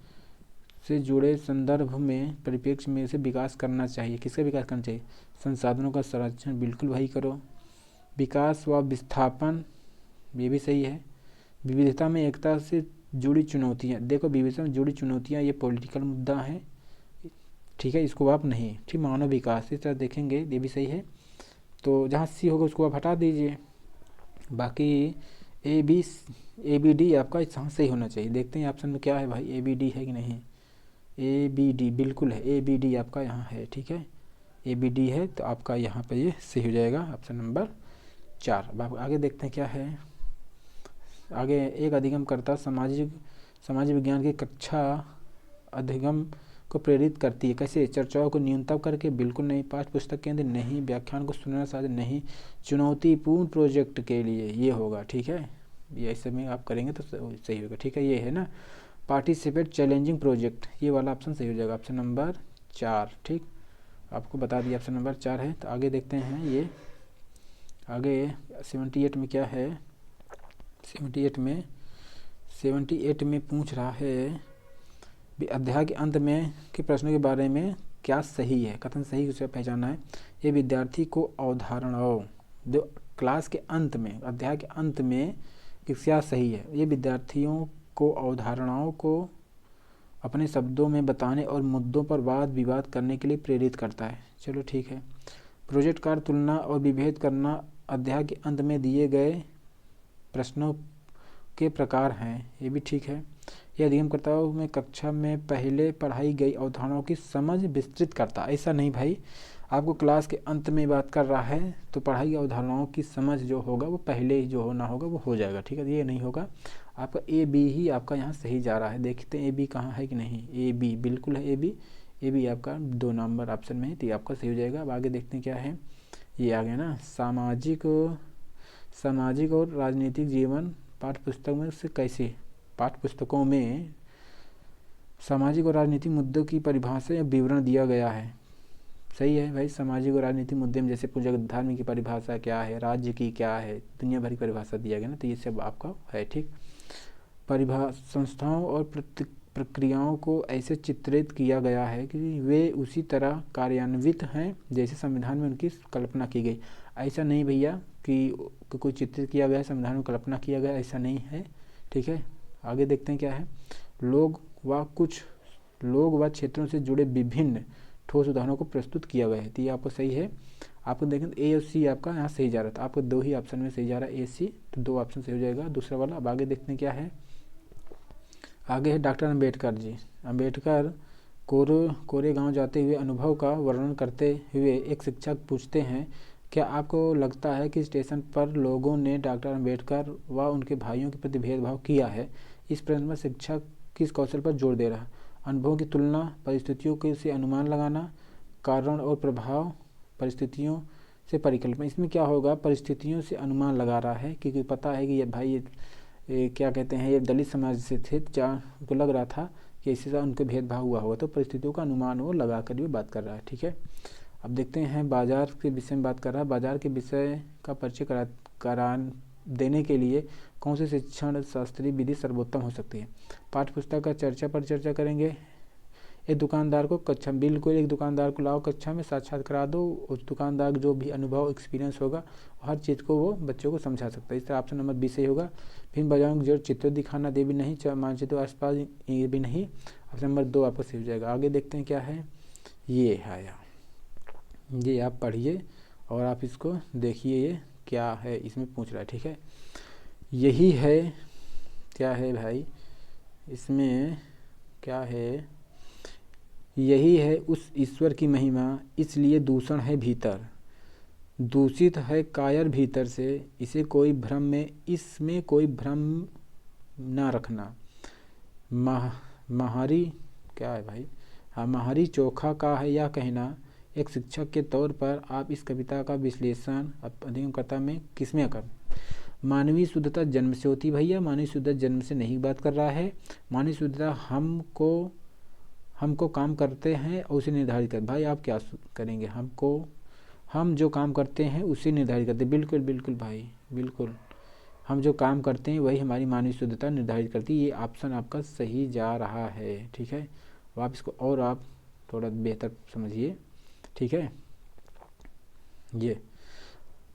से जुड़े संदर्भ में परिप्रेक्ष्य में से विकास करना चाहिए। किसका विकास करना चाहिए? संसाधनों का संरक्षण, बिल्कुल वही करो। विकास व विस्थापन, ये भी सही है। विविधता में एकता से जुड़ी चुनौतियाँ, देखो विविधता में जुड़ी चुनौतियाँ ये पॉलिटिकल मुद्दा है, ठीक है, इसको आप नहीं, ठीक। मानव विकास इस तरह देखेंगे, ये भी सही है। तो जहाँ सी होगा उसको आप हटा दीजिए। बाकी ABD आपका यहाँ सही होना चाहिए। देखते हैं ऑप्शन में क्या है भाई, ABD है कि नहीं, ABD बिल्कुल है, ABD आपका यहाँ है, ठीक है, ABD है, तो आपका यहाँ पर ये सही हो जाएगा ऑप्शन नंबर 4। अब आगे देखते हैं क्या है, आगे एक अधिगमकर्ता समाज विज्ञान की कक्षा अधिगम को प्रेरित करती है, कैसे? चर्चाओं को न्यूनतम करके, बिल्कुल नहीं। पाठ्य पुस्तक केंद्र नहीं। व्याख्यान को सुनना साधन नहीं। चुनौतीपूर्ण प्रोजेक्ट के लिए ये होगा, ठीक है, ये ऐसे में आप करेंगे तो सही होगा, ठीक है, ये है ना। पार्टिसिपेट चैलेंजिंग प्रोजेक्ट, ये वाला ऑप्शन सही हो जाएगा, ऑप्शन नंबर 4, ठीक, आपको बता दिया ऑप्शन नंबर 4 है। तो आगे देखते हैं ये आगे 78 में क्या है, 78 में पूछ रहा है अध्याय के अंत में के प्रश्नों के बारे में क्या सही है, कथन सही उसे पहचाना है। ये विद्यार्थी को अवधारणाओं जो क्लास के अंत में, अध्याय के अंत में क्या सही है, ये विद्यार्थियों को अवधारणाओं को अपने शब्दों में बताने और मुद्दों पर वाद विवाद करने के लिए प्रेरित करता है। चलो ठीक है। प्रोजेक्ट कार्य तुलना और विभेद करना अध्याय के अंत में दिए गए प्रश्नों के प्रकार हैं, ये भी ठीक है। यह अधिगमकर्ताओं में कक्षा में पहले पढ़ाई गई अवधारणाओं की समझ विस्तृत करता। ऐसा नहीं भाई, आपको क्लास के अंत में बात कर रहा है तो पढ़ाई की अवधारणाओं की समझ जो होगा वो पहले ही जो होना होगा वो हो जाएगा, ठीक है। ये नहीं होगा। आपका ए बी ही आपका यहाँ सही जा रहा है। देखते हैं ए बी कहाँ है कि नहीं। ए बी बिल्कुल है, ए बी आपका 2 नंबर ऑप्शन में है, तो ये आपका सही हो जाएगा। अब आगे देखते हैं क्या है। ये आ गया ना, सामाजिक और राजनीतिक जीवन पाठ्य पुस्तक में से कैसे, पाठ्य पुस्तकों में सामाजिक और राजनीतिक मुद्दों की परिभाषा या विवरण दिया गया है। सही है भाई। सामाजिक और राजनीतिक मुद्दे में जैसे पूजा धर्म की परिभाषा क्या है, राज्य की क्या है, दुनिया भर की परिभाषा दिया गया ना, तो ये सब आपका है, ठीक। संस्थाओं और प्रक्रियाओं को ऐसे चित्रित किया गया है कि वे उसी तरह कार्यान्वित हैं जैसे संविधान में उनकी कल्पना की गई। ऐसा नहीं भैया कि कोई चित्रित किया गया है, संविधान में कल्पना किया गया, ऐसा नहीं है, ठीक है। आगे देखते हैं क्या है। लोग व क्षेत्रों से जुड़े विभिन्न ठोस उदाहरणों को प्रस्तुत किया गया है, तो ये आपको सही है। आपको देखें तो ए और सी आपका यहाँ सही जा रहा था, आपको 2 ही ऑप्शन में सही जा रहा है, ए सी, तो 2 ऑप्शन सही हो जाएगा दूसरा वाला। अब आगे देखते हैं क्या है। आगे है डॉक्टर अम्बेडकर जी। अम्बेडकर कोरे गांव जाते हुए अनुभव का वर्णन करते हुए एक शिक्षक पूछते हैं, क्या आपको लगता है कि स्टेशन पर लोगों ने डॉक्टर अम्बेडकर व उनके भाइयों के प्रति भेदभाव किया है? इस प्रश्न में शिक्षक किस कौशल पर जोर दे रहा है? अनुभवों की तुलना, परिस्थितियों के से अनुमान लगाना, कारण और प्रभाव, परिस्थितियों से परिकल्पना। इसमें क्या होगा, परिस्थितियों से अनुमान लगा रहा है क्योंकि पता है कि ये भाई ये क्या कहते हैं, ये दलित समाज से थे, जहाँ उनको लग रहा था कि इसी से उनके भेदभाव हुआ होगा, तो परिस्थितियों का अनुमान वो लगा कर भी बात कर रहा है, ठीक है। अब देखते हैं बाजार के विषय में बात कर रहा है। बाजार के विषय का परिचय करा देने के लिए कौन सी शिक्षण शास्त्रीय विधि सर्वोत्तम हो सकती है? पाठ्य पुस्तक का चर्चा करेंगे। एक दुकानदार को कक्षा, बिल्कुल एक दुकानदार को लाओ कक्षा में, साक्षात करा दो, उस दुकानदार जो भी अनुभव एक्सपीरियंस होगा हर चीज़ को वो बच्चों को समझा सकता है। इस तरह ऑप्शन नंबर 20 सही होगा। फिर बाजारों की जो चित्र दिखाना दे भी नहीं, मानचित्र आसपास ये भी नहीं, ऑप्शन नंबर 2 आपका सही हो जाएगा। आगे देखते हैं क्या है। ये आया, ये आप पढ़िए और आप इसको देखिए ये क्या है, इसमें पूछ रहा है, ठीक है। यही है, क्या है भाई इसमें क्या है, यही है उस ईश्वर की महिमा, इसलिए दूषण है भीतर, दूषित है कायर भीतर से, इसमें कोई भ्रम ना रखना। महारी क्या है भाई, हाँ, महारी चोखा का है यह कहना। एक शिक्षक के तौर पर आप इस कविता का विश्लेषण अधिगमकर्ता में किसमें कर। मानवीय शुद्धता जन्म से होती भैया, मानवीय शुद्धता जन्म से नहीं बात कर रहा है। मानवीय शुद्धता हमको काम करते हैं और उसे निर्धारित कर। भाई आप क्या करेंगे, हम जो काम करते हैं उसे निर्धारित करते। बिल्कुल बिल्कुल भाई, बिल्कुल हम जो काम करते हैं वही हमारी मानवीय शुद्धता निर्धारित करती है। ये ऑप्शन आपका सही जा रहा है, ठीक है। अब आप इसको और आप थोड़ा बेहतर समझिए, ठीक है। ये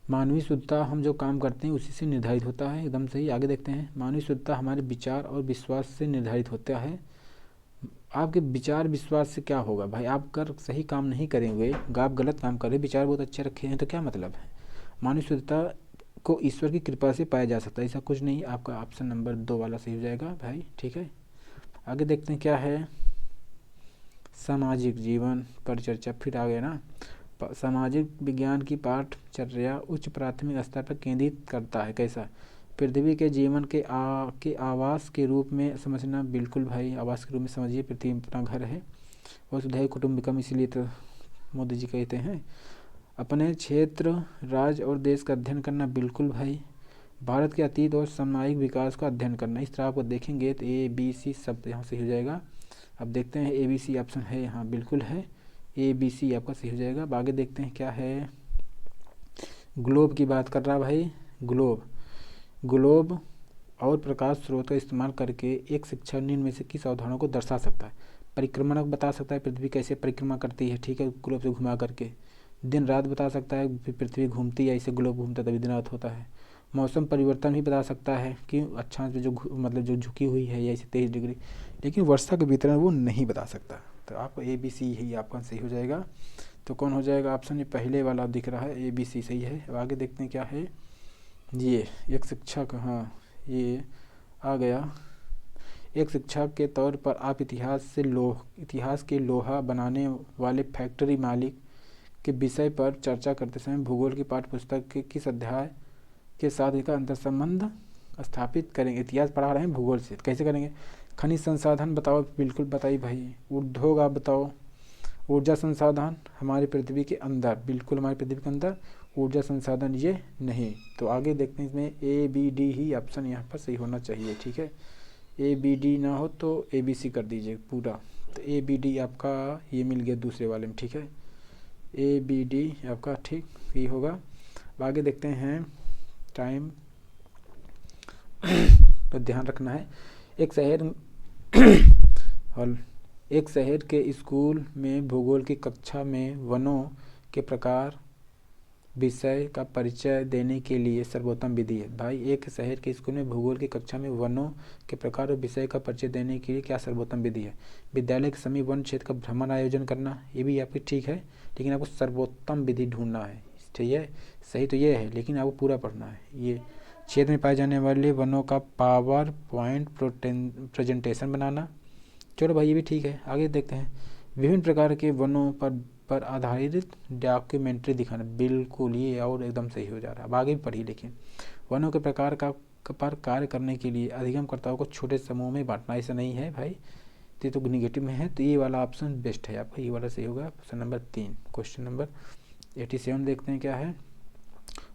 मानवीय शुद्धता हम जो काम करते हैं उसी से निर्धारित होता है, एकदम सही। आगे देखते हैं। मानवीय शुद्धता हमारे विचार और विश्वास से निर्धारित होता है। आपके विचार विश्वास से क्या होगा भाई, आप अगर सही काम नहीं करेंगे, आप गलत काम करें, विचार बहुत अच्छे रखे हैं तो क्या मतलब है। मानवीय शुद्धता को ईश्वर की कृपा से पाया जा सकता है, ऐसा कुछ नहीं। आपका ऑप्शन नंबर 2 वाला सही हो जाएगा भाई, ठीक है। आगे देखते हैं क्या है। सामाजिक जीवन पर चर्चा, फिर आ गया ना। सामाजिक विज्ञान की पाठचर्या उच्च प्राथमिक स्तर पर केंद्रित करता है। कैसा, पृथ्वी के जीवन के आवास के रूप में समझना। बिल्कुल भाई, आवास के रूप में समझिए, पृथ्वी अपना घर है। वसुधैव कुटुम्बकम इसीलिए तो मोदी जी कहते हैं। अपने क्षेत्र, राज्य और देश का अध्ययन करना। बिल्कुल भाई। भारत के अतीत और सामयिक विकास का अध्ययन करना। इस तरह आपको देखेंगे तो ए बी सी सब यहाँ सही हो जाएगा। अब देखते हैं ए बी सी ऑप्शन है, हाँ बिल्कुल है, ए बी सी आपका सही हो जाएगा। अब आगे देखते हैं क्या है। ग्लोब की बात कर रहा भाई, ग्लोब और प्रकाश स्रोत का इस्तेमाल करके एक शिक्षक निम्न में से किस अवधारणा को दर्शा सकता है। परिक्रमण बता सकता है, पृथ्वी कैसे परिक्रमा करती है, ठीक है, ग्लोब से घुमा करके। दिन रात बता सकता है, पृथ्वी घूमती है ऐसे, ग्लोब घूमता तभी दिन रात होता है। मौसम परिवर्तन भी बता सकता है कि अक्षांश में जो मतलब जो झुकी हुई है या इसे 23 डिग्री, लेकिन वर्षा का वितरण वो नहीं बता सकता। तो आपको ए बी सी ही आपका सही हो जाएगा। तो कौन हो जाएगा ऑप्शन, ये पहले वाला दिख रहा है, ए बी सी सही है। अब आगे देखते हैं क्या है। ये एक शिक्षक, हाँ ये आ गया। एक शिक्षक के तौर पर आप इतिहास के लोहा बनाने वाले फैक्ट्री मालिक के विषय पर चर्चा करते समय भूगोल की पाठ्य पुस्तक के किस अध्याय के साथ इसका अंतर संबंध स्थापित करेंगे। इतिहास पढ़ा रहे हैं, भूगोल से कैसे करेंगे। खनिज संसाधन बताओ, बिल्कुल बताइए भाई। उद्योग आप बताओ। ऊर्जा संसाधन हमारी पृथ्वी के अंदर, बिल्कुल हमारी पृथ्वी के अंदर। ऊर्जा संसाधन ये नहीं। तो आगे देखते हैं, इसमें ए बी डी ही ऑप्शन यहाँ पर सही होना चाहिए। ठीक है, ए बी डी ना हो तो ए बी सी कर दीजिए पूरा। तो ए बी डी आपका ये मिल गया दूसरे वाले में। ठीक है, ए बी डी आपका ठीक ही होगा। अब आगे देखते हैं, टाइम तो ध्यान रखना है। एक शहर और एक शहर के स्कूल में भूगोल की कक्षा में वनों के प्रकार विषय का परिचय देने के लिए सर्वोत्तम विधि है। भाई एक शहर के स्कूल में भूगोल की कक्षा में वनों के प्रकार और विषय का परिचय देने के लिए क्या सर्वोत्तम विधि है। विद्यालय के समीप वन क्षेत्र का भ्रमण आयोजन करना, ये भी आपकी ठीक है, लेकिन आपको सर्वोत्तम विधि ढूंढना है। ठीक है, सही तो ये है, लेकिन आपको पूरा पढ़ना है। ये क्षेत्र में पाए जाने वाले वनों का पावर पॉइंट प्रेजेंटेशन बनाना, चलो भाई ये भी ठीक है। आगे देखते हैं, विभिन्न प्रकार के वनों पर आधारित डॉक्यूमेंट्री दिखाना, बिल्कुल ये और एकदम सही हो जा रहा है। अब आगे भी पढ़िए, लेकिन वनों के प्रकार पर कार्य करने के लिए अधिगमकर्ताओं को छोटे समूह में बांटना, ऐसा नहीं है भाई, ये तो निगेटिव में है। तो ये वाला ऑप्शन बेस्ट है आपका, ये वाला सही होगा। Option number 3। क्वेश्चन नंबर 87 देखते हैं क्या है।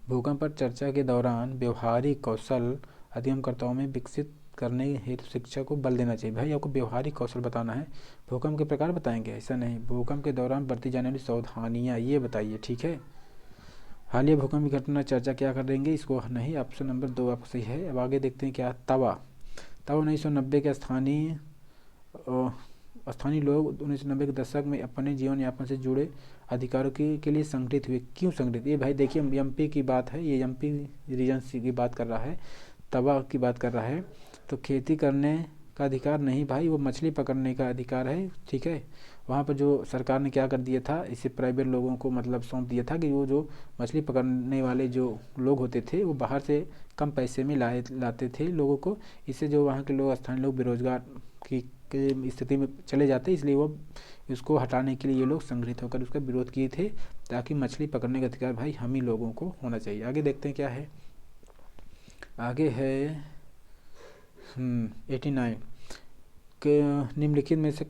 भूकंप पर चर्चा के दौरान व्यवहारिक कौशल अधिगमकर्ताओं में विकसित करने हेतु शिक्षा को बल देना चाहिए। भाई आपको व्यवहारिक कौशल बताना है, भूकंप के प्रकार बताएंगे ऐसा नहीं। भूकंप के दौरान बरती जाने वाली सावधानियाँ ये बताइए। ठीक है, हालिया भूकंप की घटना चर्चा क्या करेंगे, इसको नहीं। ऑप्शन नंबर 2 आपको सही है। अब आगे देखते हैं क्या, तवा 1990 के स्थानीय लोग 1990 के दशक में अपने जीवन यापन से जुड़े अधिकारों के लिए संगठित हुए। क्यों संगठित, ये भाई देखिए एमपी की बात है, ये एमपी रीजन की बात कर रहा है, तवा की बात कर रहा है। तो खेती करने का अधिकार नहीं भाई, वो मछली पकड़ने का अधिकार है। ठीक है, वहाँ पर जो सरकार ने क्या कर दिया था, इसे प्राइवेट लोगों को मतलब सौंप दिया था कि वो जो मछली पकड़ने वाले जो लोग होते थे वो बाहर से कम पैसे में लाते थे लोगों को। इससे जो वहाँ के लोग, स्थानीय लोग बेरोजगार की स्थिति में चले जाते, इसलिए वो इसको हटाने के लिए ये लोग संगठित होकर उसका विरोध किए थे, ताकि मछली पकड़ने का अधिकार भाई हम ही लोगों को होना चाहिए। आगे देखते हैं क्या है। आगे है 89 के निम्नलिखित में से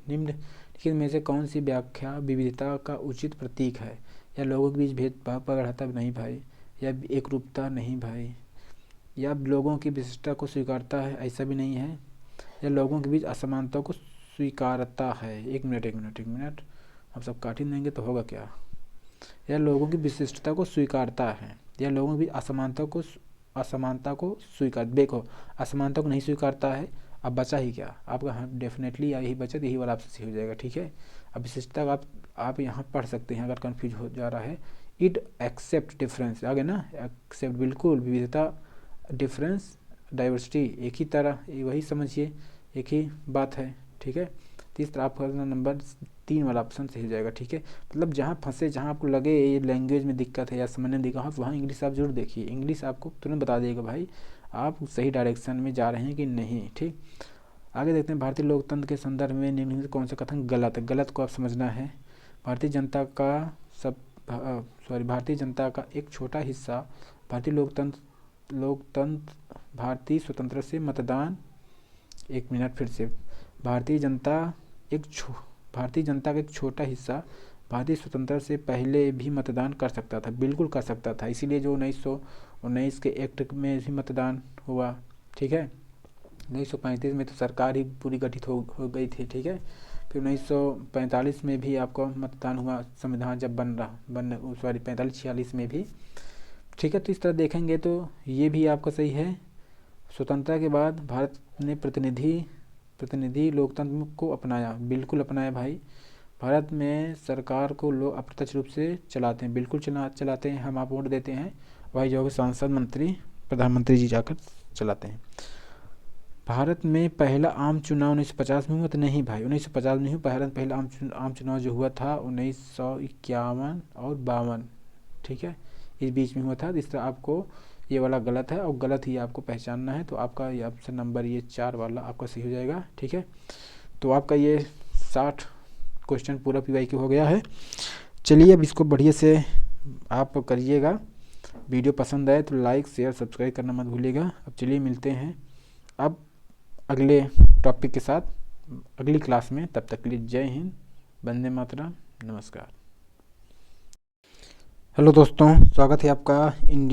निम्नलिखित में से कौन सी व्याख्या विविधता का उचित प्रतीक है। या लोगों के बीच भेदभाव पर बढ़ाता नहीं भाई, या एक रूपता नहीं भाई, या लोगों की विशिष्टता को स्वीकारता है, ऐसा भी नहीं है। या लोगों के बीच असमानता को स्वीकारता है। एक मिनट हम सब काट ही देंगे तो होगा क्या। या लोगों की विशिष्टता को स्वीकारता है, या लोगों के बीच असमानता को स्वीकार, देखो असमानता को नहीं स्वीकारता है। अब बचा ही क्या आपका, हाँ डेफिनेटली यही बचा, यही वाला आपसे सही हो जाएगा। ठीक है, अब विशिष्टता का आप यहाँ पढ़ सकते हैं अगर कंफ्यूज हो जा रहा है। इट एक्सेप्ट डिफरेंस, आगे ना एक्सेप्ट, बिल्कुल विविधता, डिफरेंस, डाइवर्सिटी एक ही तरह, वही समझिए एक ही बात है। ठीक है, तो इस तरह आपका नंबर 3 वाला ऑप्शन सही हो जाएगा। ठीक है, मतलब जहाँ फंसे, जहाँ आपको लगे ये लैंग्वेज में दिक्कत है या समझने में दिक्कत है, वहाँ इंग्लिश आप जरूर देखिए। इंग्लिश आपको तुरंत बता देगा भाई आप सही डायरेक्शन में जा रहे हैं कि नहीं। ठीक, आगे देखते हैं, भारतीय लोकतंत्र के संदर्भ में निम्नलिखित कौन सा कथन गलत है। गलत को आप समझना है। भारतीय जनता का एक छोटा हिस्सा भारतीय स्वतंत्रता से मतदान, एक मिनट फिर से, भारतीय जनता का एक छोटा हिस्सा भारतीय स्वतंत्रता से पहले भी मतदान कर सकता था, बिल्कुल कर सकता था। इसीलिए जो 1919 के एक्ट में भी मतदान हुआ। ठीक है, 1935 में तो सरकार ही पूरी गठित हो गई थी। ठीक है, फिर 1945 में भी आपको मतदान हुआ, संविधान जब 45-46 में भी। ठीक है, तो इस तरह देखेंगे तो ये भी आपका सही है। स्वतंत्रता के बाद भारत ने प्रतिनिधि लोकतंत्र को अपनाया, बिल्कुल अपनाया भाई। भारत में सरकार को लोग अप्रत्यक्ष रूप से चलाते हैं, बिल्कुल चलाते हैं। हम आप वोट देते हैं, वही जो है सांसद, मंत्री, प्रधानमंत्री जी जाकर चलाते हैं। भारत में पहला आम चुनाव 1950 में हुआ था? नहीं भाई, 1950 में नहीं हुआ। पहला आम चुनाव जो हुआ था 1951 और 52, ठीक है, इस बीच में हुआ था। इस तरह आपको ये वाला गलत है और गलत ही आपको पहचानना है। तो आपका ये ऑप्शन नंबर ये 4 वाला आपका सही हो जाएगा, ठीक है। तो आपका ये 60 क्वेश्चन पूरा PYQ हो गया है। चलिए अब इसको बढ़िया से आप करिएगा। वीडियो पसंद आए तो लाइक शेयर सब्सक्राइब करना मत भूलिएगा। अब चलिए मिलते हैं अब अगले टॉपिक के साथ अगली क्लास में। तब तक के लिए जय हिंद, वंदे मातरम, नमस्कार। हेलो दोस्तों, स्वागत है आपका इंडिया